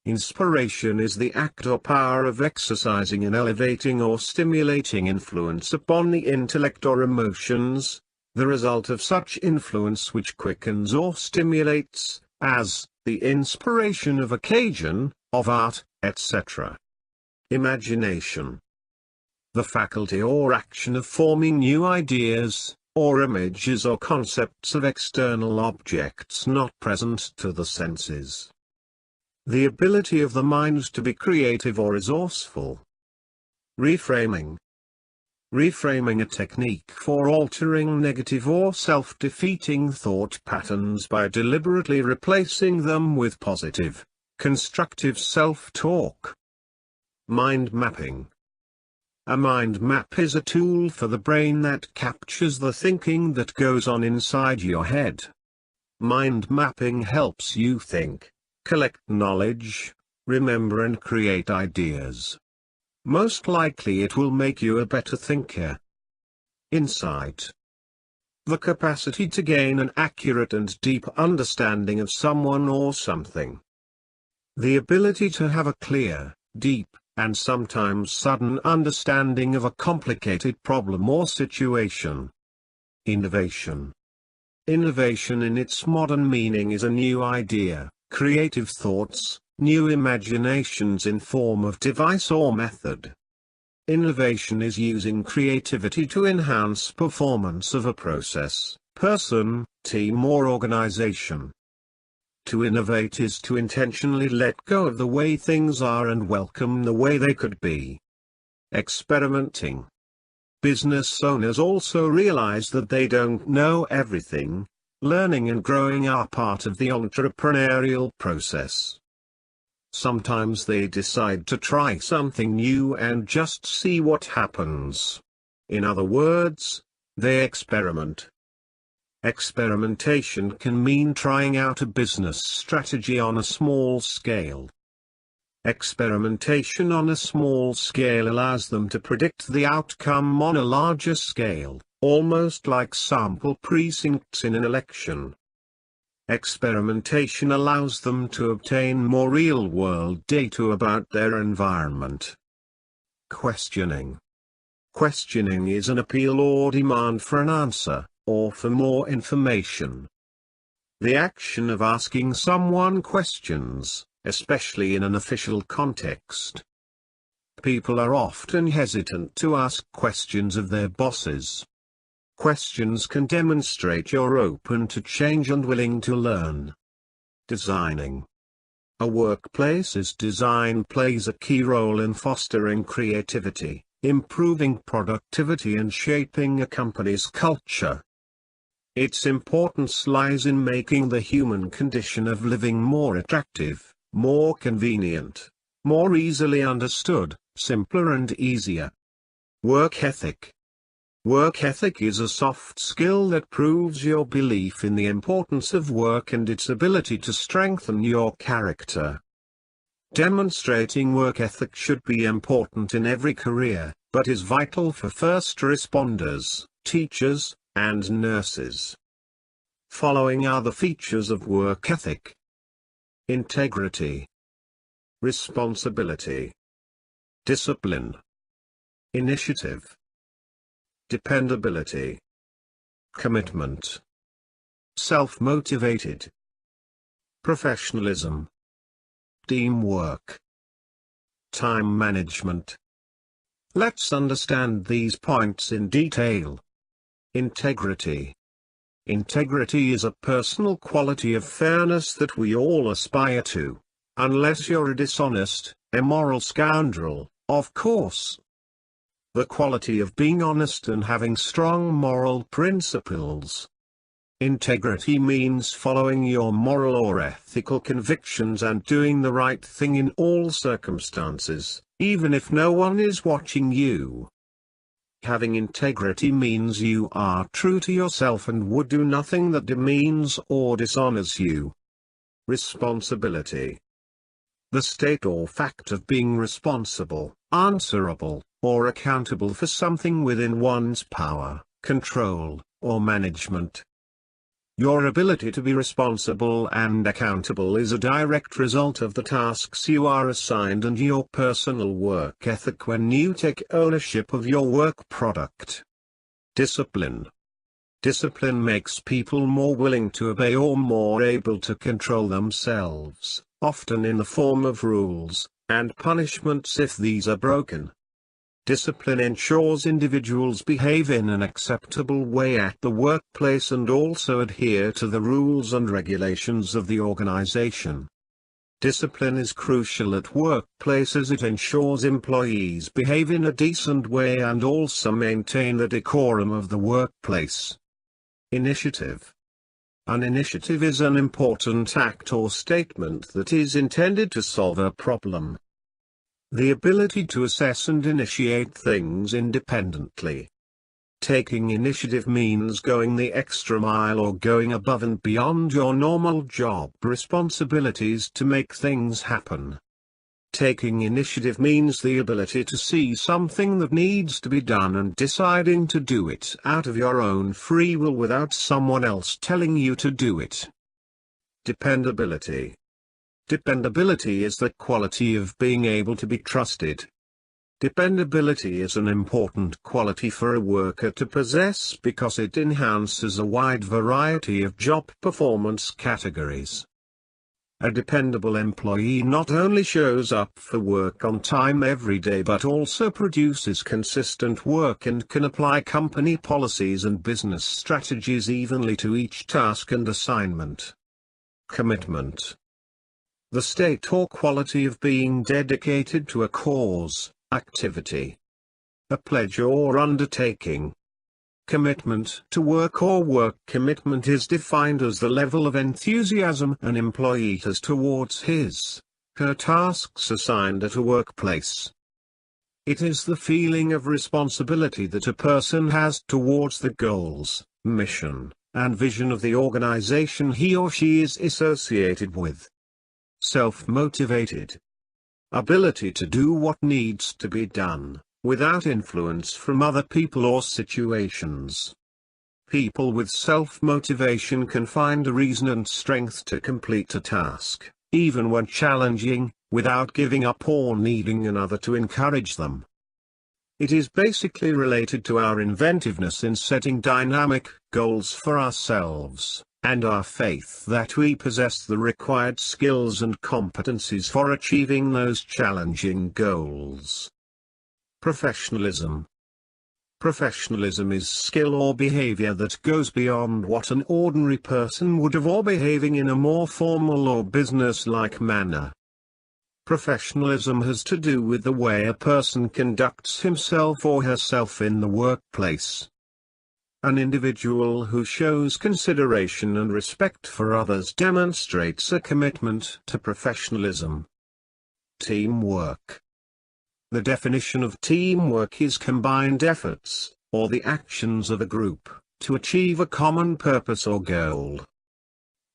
Inspiration is the act or power of exercising an elevating or stimulating influence upon the intellect or emotions, the result of such influence which quickens or stimulates, as, the inspiration of occasion, of art, etc. Imagination. The faculty or action of forming new ideas, or images or concepts of external objects not present to the senses. The ability of the mind to be creative or resourceful. Reframing. Reframing a technique for altering negative or self-defeating thought patterns by deliberately replacing them with positive, constructive self-talk. Mind mapping. A mind map is a tool for the brain that captures the thinking that goes on inside your head. Mind mapping helps you think, collect knowledge, remember and create ideas. Most likely it will make you a better thinker. Insight. The capacity to gain an accurate and deep understanding of someone or something. The ability to have a clear, deep, and sometimes sudden understanding of a complicated problem or situation. Innovation. Innovation in its modern meaning is a new idea, creative thoughts, new imaginations in form of device or method. Innovation is using creativity to enhance performance of a process, person, team or organization. To innovate is to intentionally let go of the way things are and welcome the way they could be. Experimenting. Business owners also realize that they don't know everything. Learning and growing are part of the entrepreneurial process. Sometimes they decide to try something new and just see what happens. In other words, they experiment. Experimentation can mean trying out a business strategy on a small scale. Experimentation on a small scale allows them to predict the outcome on a larger scale, almost like sample precincts in an election. Experimentation allows them to obtain more real-world data about their environment. Questioning. Questioning is an appeal or demand for an answer, or for more information. The action of asking someone questions, especially in an official context. People are often hesitant to ask questions of their bosses. Questions can demonstrate you're open to change and willing to learn. Designing. A workplace's design plays a key role in fostering creativity, improving productivity and shaping a company's culture. Its importance lies in making the human condition of living more attractive, more convenient, more easily understood, simpler and easier. Work ethic. Work ethic is a soft skill that proves your belief in the importance of work and its ability to strengthen your character. Demonstrating work ethic should be important in every career, but is vital for first responders, teachers, and nurses. Following are the features of work ethic: integrity, responsibility, discipline, initiative, dependability, commitment, self-motivated, professionalism, teamwork, time management. Let's understand these points in detail. Integrity. Integrity is a personal quality of fairness that we all aspire to. Unless you're a dishonest, immoral scoundrel, of course. The quality of being honest and having strong moral principles. Integrity means following your moral or ethical convictions and doing the right thing in all circumstances, even if no one is watching you. Having integrity means you are true to yourself and would do nothing that demeans or dishonors you. Responsibility. The state or fact of being responsible, answerable, or accountable for something within one's power, control, or management. Your ability to be responsible and accountable is a direct result of the tasks you are assigned and your personal work ethic when you take ownership of your work product. Discipline. Discipline makes people more willing to obey or more able to control themselves, often in the form of rules and punishments if these are broken. Discipline ensures individuals behave in an acceptable way at the workplace and also adhere to the rules and regulations of the organization. Discipline is crucial at workplaces. It ensures employees behave in a decent way and also maintain the decorum of the workplace. Initiative. An initiative is an important act or statement that is intended to solve a problem. The ability to assess and initiate things independently. Taking initiative means going the extra mile or going above and beyond your normal job responsibilities to make things happen. Taking initiative means the ability to see something that needs to be done and deciding to do it out of your own free will without someone else telling you to do it. Dependability. Dependability is the quality of being able to be trusted. Dependability is an important quality for a worker to possess because it enhances a wide variety of job performance categories. A dependable employee not only shows up for work on time every day but also produces consistent work and can apply company policies and business strategies evenly to each task and assignment. Commitment. The state or quality of being dedicated to a cause, activity, a pledge or undertaking. Commitment to work or work commitment is defined as the level of enthusiasm an employee has towards his, her tasks assigned at a workplace. It is the feeling of responsibility that a person has towards the goals, mission, and vision of the organization he or she is associated with. Self-motivated. Ability to do what needs to be done, without influence from other people or situations. People with self-motivation can find a reason and strength to complete a task, even when challenging, without giving up or needing another to encourage them. It is basically related to our inventiveness in setting dynamic goals for ourselves, and our faith that we possess the required skills and competencies for achieving those challenging goals. Professionalism. Professionalism is skill or behavior that goes beyond what an ordinary person would have or behaving in a more formal or business-like manner. Professionalism has to do with the way a person conducts himself or herself in the workplace. An individual who shows consideration and respect for others demonstrates a commitment to professionalism. Teamwork. The definition of teamwork is combined efforts, or the actions of a group, to achieve a common purpose or goal.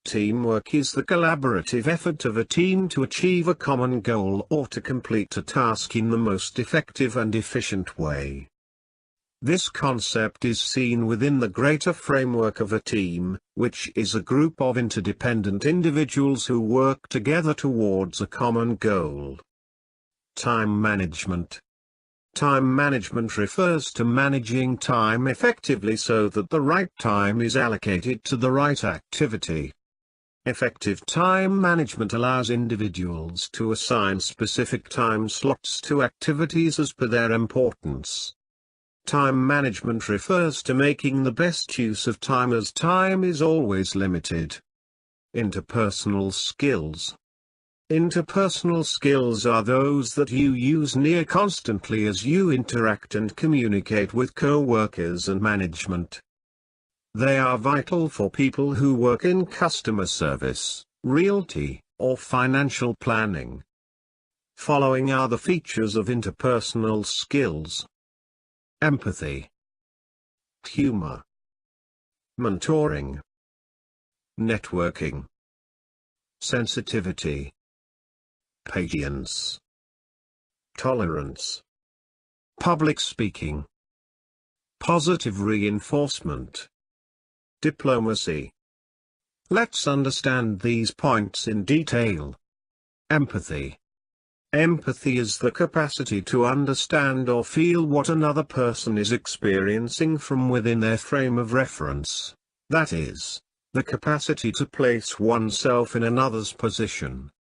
Teamwork is the collaborative effort of a team to achieve a common goal or to complete a task in the most effective and efficient way. This concept is seen within the greater framework of a team, which is a group of interdependent individuals who work together towards a common goal. Time management. Time management refers to managing time effectively so that the right time is allocated to the right activity. Effective time management allows individuals to assign specific time slots to activities as per their importance. Time management refers to making the best use of time as time is always limited. Interpersonal skills. Interpersonal skills are those that you use near constantly as you interact and communicate with co-workers and management. They are vital for people who work in customer service, realty, or financial planning. Following are the features of interpersonal skills. Empathy, humor, mentoring, networking, sensitivity, patience, tolerance, public speaking, positive reinforcement, diplomacy. Let's understand these points in detail. Empathy. Empathy is the capacity to understand or feel what another person is experiencing from within their frame of reference, that is, the capacity to place oneself in another's position.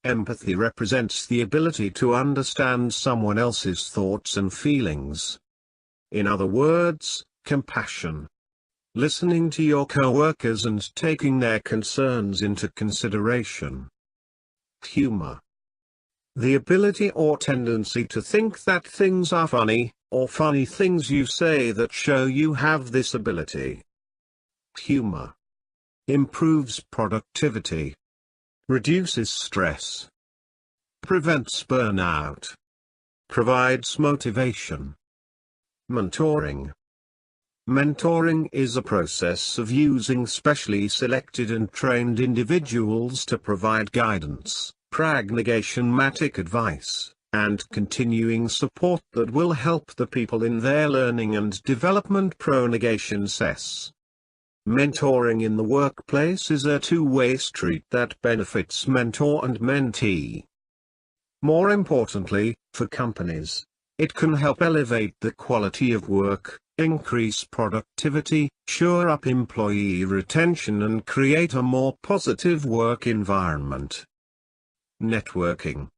Empathy represents the ability to understand someone else's thoughts and feelings. In other words, compassion. Listening to your co-workers and taking their concerns into consideration. Humor. The ability or tendency to think that things are funny, or funny things you say that show you have this ability. Humor. Improves productivity. Reduces stress. Prevents burnout. Provides motivation. Mentoring. Mentoring is a process of using specially selected and trained individuals to provide guidance, pragmatic advice, and continuing support that will help the people in their learning and development process. Mentoring in the workplace is a two-way street that benefits mentor and mentee. More importantly, for companies, it can help elevate the quality of work, increase productivity, shore up employee retention and create a more positive work environment. Networking.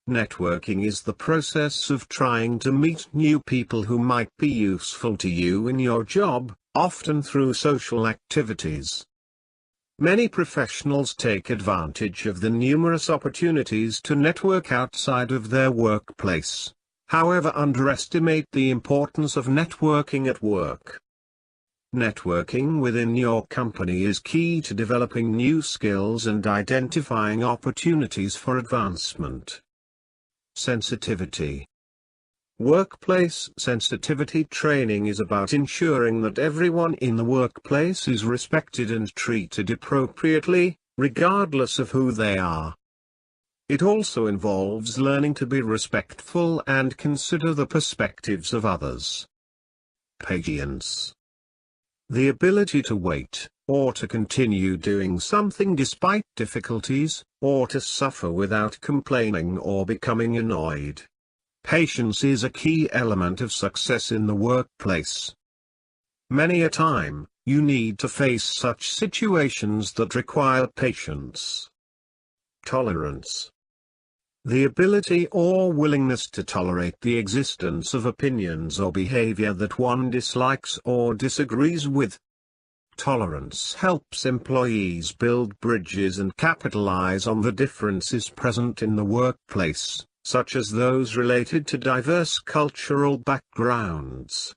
Networking is the process of trying to meet new people who might be useful to you in your job, often through social activities. Many professionals take advantage of the numerous opportunities to network outside of their workplace, however underestimate the importance of networking at work. Networking within your company is key to developing new skills and identifying opportunities for advancement. Sensitivity. Workplace sensitivity training is about ensuring that everyone in the workplace is respected and treated appropriately, regardless of who they are. It also involves learning to be respectful and consider the perspectives of others. Patience. The ability to wait, or to continue doing something despite difficulties, or to suffer without complaining or becoming annoyed. Patience is a key element of success in the workplace. Many a time, you need to face such situations that require patience. Tolerance. The ability or willingness to tolerate the existence of opinions or behavior that one dislikes or disagrees with. Tolerance helps employees build bridges and capitalize on the differences present in the workplace, such as those related to diverse cultural backgrounds.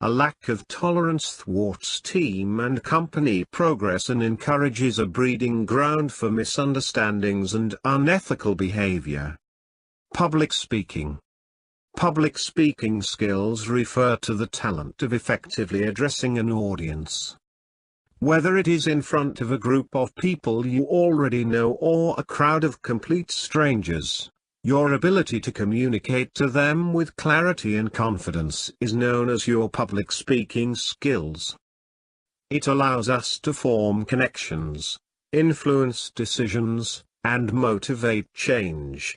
A lack of tolerance thwarts team and company progress and encourages a breeding ground for misunderstandings and unethical behavior. Public speaking. Public speaking skills refer to the talent of effectively addressing an audience. Whether it is in front of a group of people you already know or a crowd of complete strangers, your ability to communicate to them with clarity and confidence is known as your public speaking skills. It allows us to form connections, influence decisions, and motivate change.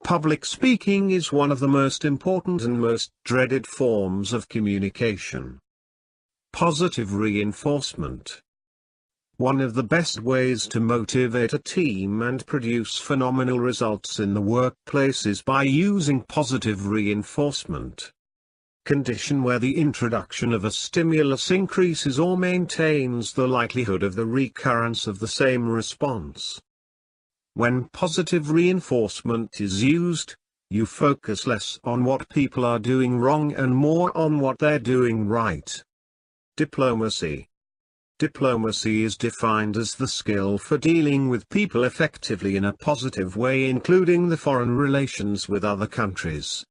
Public speaking is one of the most important and most dreaded forms of communication. Positive reinforcement. One of the best ways to motivate a team and produce phenomenal results in the workplace is by using positive reinforcement. Condition where the introduction of a stimulus increases or maintains the likelihood of the recurrence of the same response. When positive reinforcement is used, you focus less on what people are doing wrong and more on what they're doing right. Diplomacy. Diplomacy is defined as the skill for dealing with people effectively in a positive way, including the foreign relations with other countries.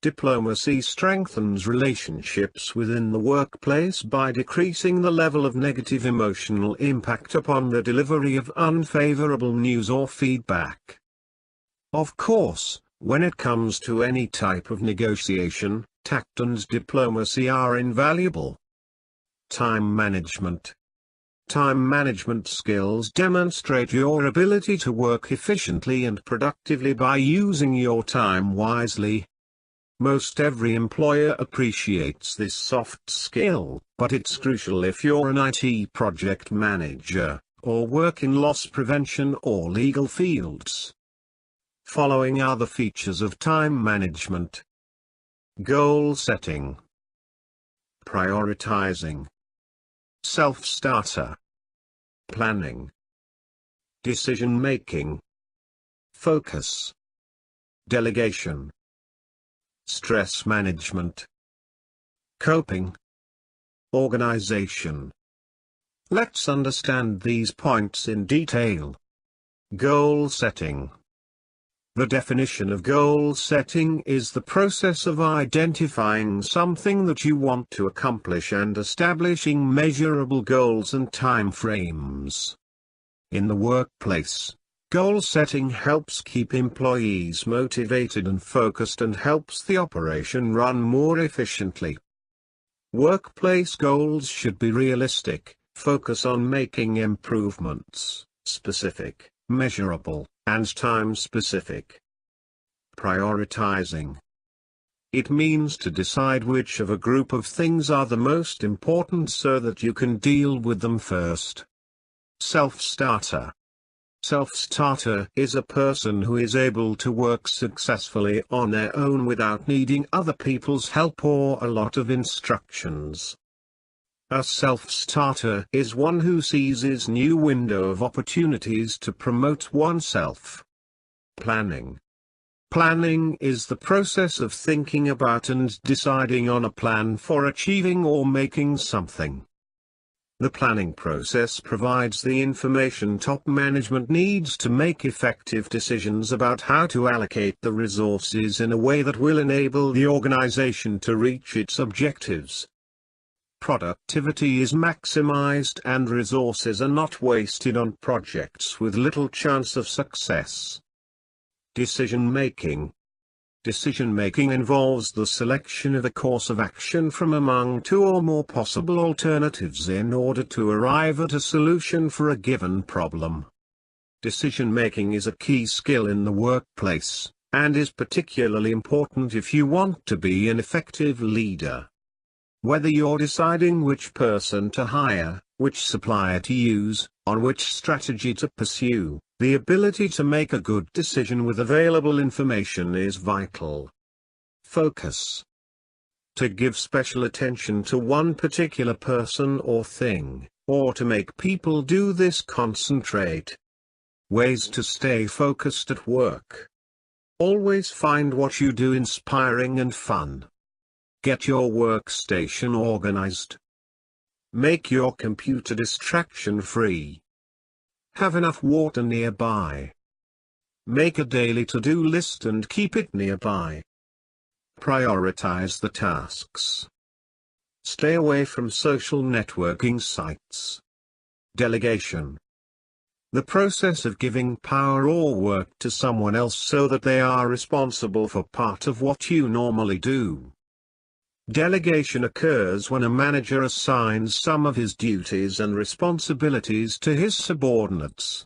Diplomacy strengthens relationships within the workplace by decreasing the level of negative emotional impact upon the delivery of unfavorable news or feedback. Of course, when it comes to any type of negotiation, tact and diplomacy are invaluable. Time management. Time management skills demonstrate your ability to work efficiently and productively by using your time wisely. Most every employer appreciates this soft skill, but it's crucial if you're an IT project manager, or work in loss prevention or legal fields. Following are the features of time management. Goal setting. Prioritizing. Self-starter. Planning. Decision-making. Focus. Delegation. Stress management. Coping. Organization. Let's understand these points in detail. Goal setting. The definition of goal setting is the process of identifying something that you want to accomplish and establishing measurable goals and time frames. In the workplace, goal setting helps keep employees motivated and focused and helps the operation run more efficiently. Workplace goals should be realistic, focus on making improvements, specific, measurable, and time-specific. Prioritizing. It means to decide which of a group of things are the most important so that you can deal with them first. Self-starter. Self-starter is a person who is able to work successfully on their own without needing other people's help or a lot of instructions. A self-starter is one who seizes new window of opportunities to promote oneself. Planning. Planning is the process of thinking about and deciding on a plan for achieving or making something. The planning process provides the information top management needs to make effective decisions about how to allocate the resources in a way that will enable the organization to reach its objectives. Productivity is maximized and resources are not wasted on projects with little chance of success. Decision-making. Decision-making involves the selection of a course of action from among two or more possible alternatives in order to arrive at a solution for a given problem. Decision-making is a key skill in the workplace, and is particularly important if you want to be an effective leader. Whether you're deciding which person to hire, which supplier to use, or which strategy to pursue, the ability to make a good decision with available information is vital. Focus. To give special attention to one particular person or thing, or to make people do this, concentrate. Ways to stay focused at work. Always find what you do inspiring and fun. Get your workstation organized. Make your computer distraction-free. Have enough water nearby. Make a daily to-do list and keep it nearby. Prioritize the tasks. Stay away from social networking sites. Delegation. The process of giving power or work to someone else so that they are responsible for part of what you normally do. Delegation occurs when a manager assigns some of his duties and responsibilities to his subordinates.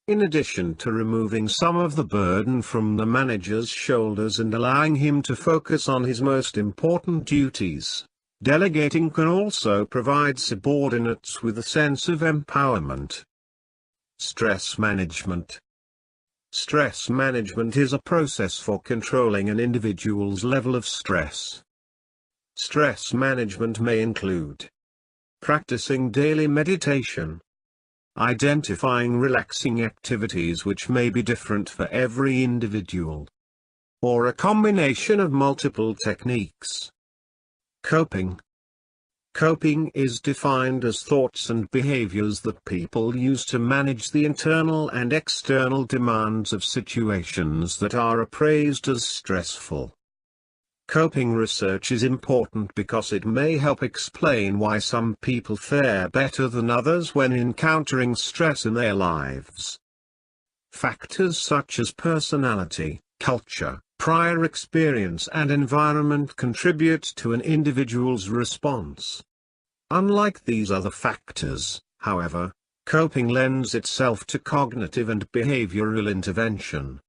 In addition to removing some of the burden from the manager's shoulders and allowing him to focus on his most important duties, delegating can also provide subordinates with a sense of empowerment. Stress management. Stress management is a process for controlling an individual's level of stress. Stress management may include practicing daily meditation, identifying relaxing activities which may be different for every individual, or a combination of multiple techniques. Coping. Coping is defined as thoughts and behaviors that people use to manage the internal and external demands of situations that are appraised as stressful. Coping research is important because it may help explain why some people fare better than others when encountering stress in their lives. Factors such as personality, culture, prior experience and environment contribute to an individual's response. Unlike these other factors, however, coping lends itself to cognitive and behavioral intervention.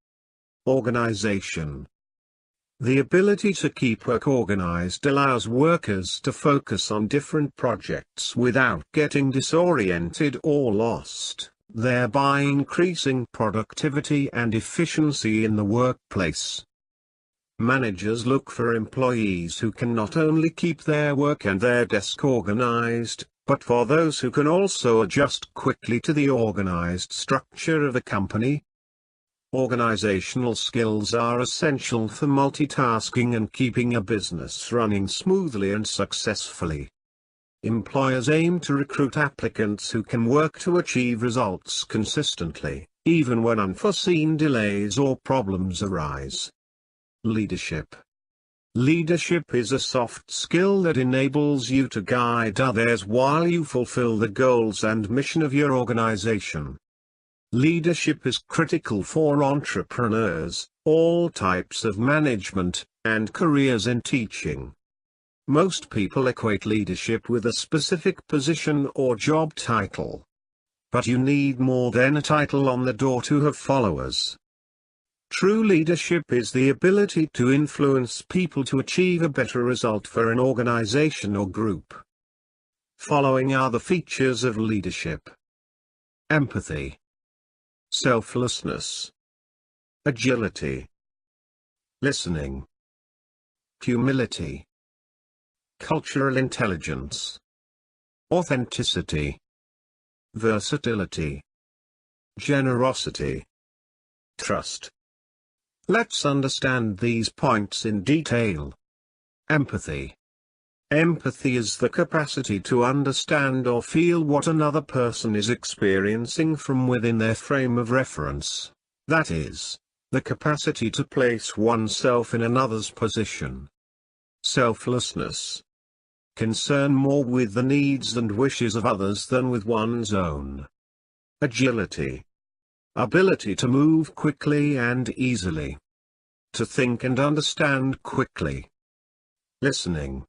Organization. The ability to keep work organized allows workers to focus on different projects without getting disoriented or lost, thereby increasing productivity and efficiency in the workplace. Managers look for employees who can not only keep their work and their desk organized, but for those who can also adjust quickly to the organized structure of the company. Organizational skills are essential for multitasking and keeping a business running smoothly and successfully. Employers aim to recruit applicants who can work to achieve results consistently, even when unforeseen delays or problems arise. Leadership. Leadership is a soft skill that enables you to guide others while you fulfill the goals and mission of your organization. Leadership is critical for entrepreneurs, all types of management, and careers in teaching. Most people equate leadership with a specific position or job title. But you need more than a title on the door to have followers. True leadership is the ability to influence people to achieve a better result for an organization or group. Following are the features of leadership. Empathy. Selflessness. Agility. Listening. Humility. Cultural intelligence. authenticity, versatility, generosity, trust. Let's understand these points in detail. Empathy. Empathy is the capacity to understand or feel what another person is experiencing from within their frame of reference. That is, the capacity to place oneself in another's position. Selflessness. Concern more with the needs and wishes of others than with one's own. Agility. Ability to move quickly and easily. To think and understand quickly. Listening.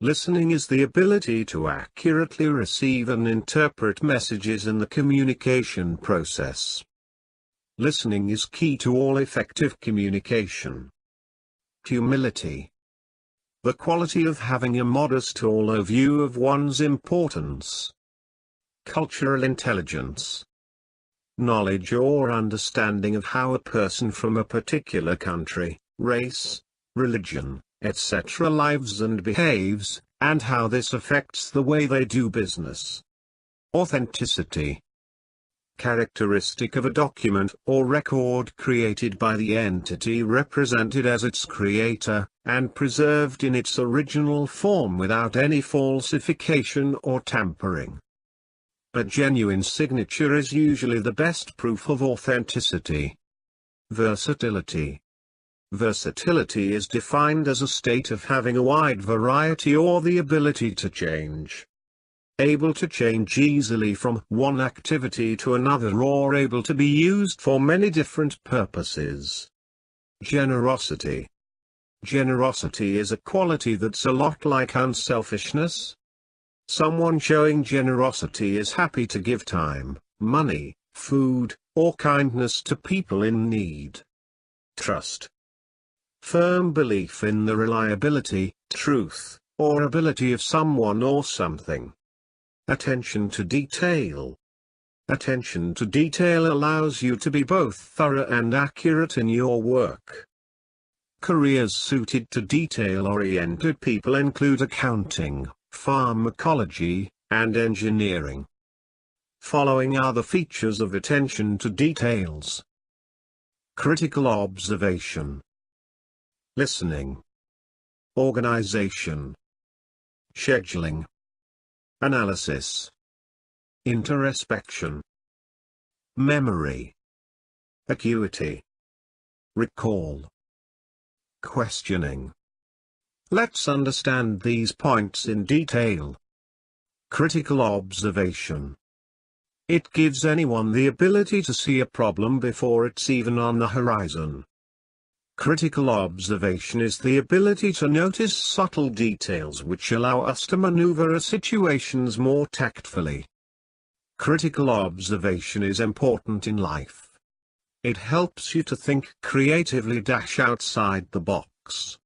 Listening is the ability to accurately receive and interpret messages in the communication process. Listening is key to all effective communication. Humility. The quality of having a modest or low view of one's importance. Cultural intelligence. Knowledge or understanding of how a person from a particular country, race, religion, etc. lives and behaves, and how this affects the way they do business. Authenticity. Characteristic of a document or record created by the entity represented as its creator, and preserved in its original form without any falsification or tampering. A genuine signature is usually the best proof of authenticity. Versatility. Versatility is defined as a state of having a wide variety or the ability to change. Able to change easily from one activity to another or able to be used for many different purposes. Generosity. Generosity is a quality that's a lot like unselfishness. Someone showing generosity is happy to give time, money, food, or kindness to people in need. Trust. Firm belief in the reliability, truth, or ability of someone or something. Attention to detail. Attention to detail allows you to be both thorough and accurate in your work. Careers suited to detail-oriented people include accounting, pharmacology, and engineering. Following are the features of attention to details. Critical observation. Listening. Organization. Scheduling. Analysis. Introspection. Memory. Acuity. Recall. Questioning. Let's understand these points in detail. Critical observation. It gives anyone the ability to see a problem before it's even on the horizon. Critical observation is the ability to notice subtle details which allow us to maneuver situations more tactfully. Critical observation is important in life. It helps you to think creatively outside the box.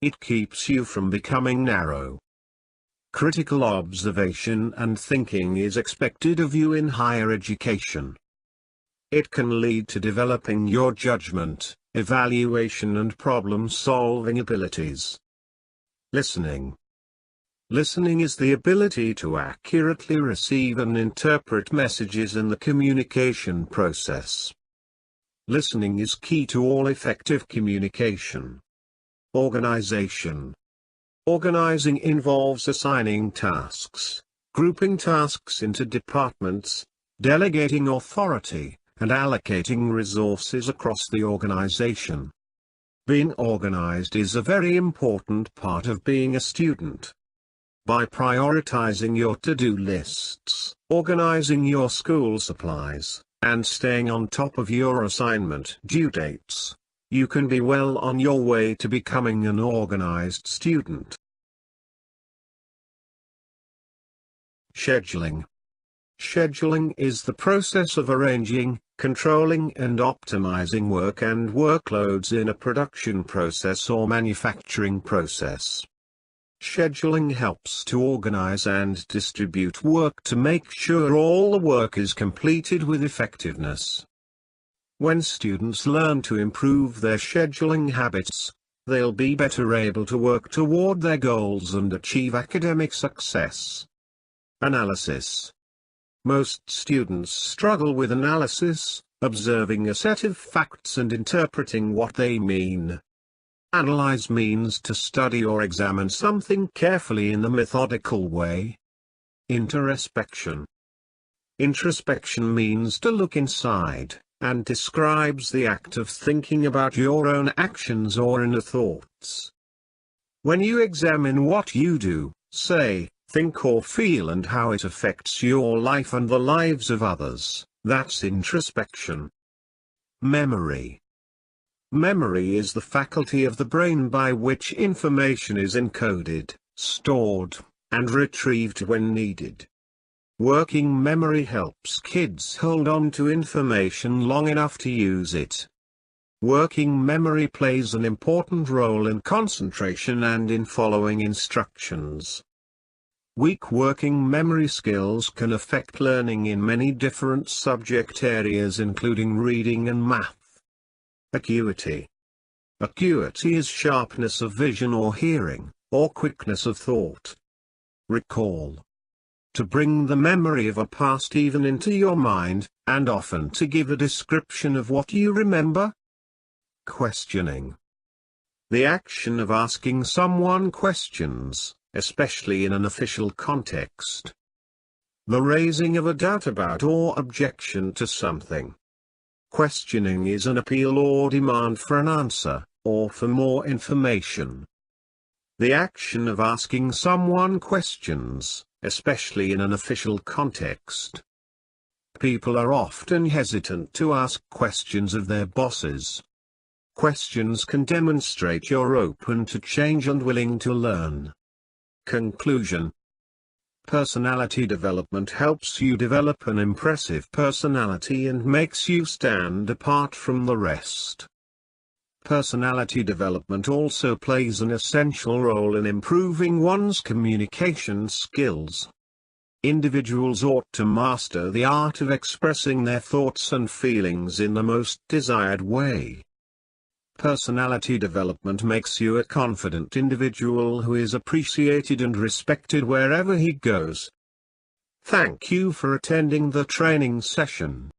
It keeps you from becoming narrow. Critical observation and thinking is expected of you in higher education. It can lead to developing your judgment, evaluation and problem-solving abilities. Listening. Listening is the ability to accurately receive and interpret messages in the communication process. Listening is key to all effective communication. Organization. Organizing involves assigning tasks, grouping tasks into departments, delegating authority, and allocating resources across the organization. Being organized is a very important part of being a student. By prioritizing your to-do lists, organizing your school supplies, and staying on top of your assignment due dates, you can be well on your way to becoming an organized student. Scheduling. Scheduling is the process of arranging, controlling and optimizing work and workloads in a production process or manufacturing process. Scheduling helps to organize and distribute work to make sure all the work is completed with effectiveness. When students learn to improve their scheduling habits, they'll be better able to work toward their goals and achieve academic success. Analysis. Most students struggle with analysis, observing a set of facts and interpreting what they mean. Analyze means to study or examine something carefully in a methodical way. Introspection. Introspection means to look inside, and describes the act of thinking about your own actions or inner thoughts. When you examine what you do, say, think or feel and how it affects your life and the lives of others, that's introspection. Memory. Memory is the faculty of the brain by which information is encoded, stored, and retrieved when needed. Working memory helps kids hold on to information long enough to use it. Working memory plays an important role in concentration and in following instructions. Weak working memory skills can affect learning in many different subject areas including reading and math. Acuity. Acuity is sharpness of vision or hearing, or quickness of thought. Recall. To bring the memory of a past even into your mind, and often to give a description of what you remember. Questioning. The action of asking someone questions, especially in an official context. The raising of a doubt about or objection to something. Questioning is an appeal or demand for an answer, or for more information. The action of asking someone questions, especially in an official context. People are often hesitant to ask questions of their bosses. Questions can demonstrate you're open to change and willing to learn. Conclusion. Personality development helps you develop an impressive personality and makes you stand apart from the rest. Personality development also plays an essential role in improving one's communication skills. Individuals ought to master the art of expressing their thoughts and feelings in the most desired way. Personality development makes you a confident individual who is appreciated and respected wherever he goes. Thank you for attending the training session.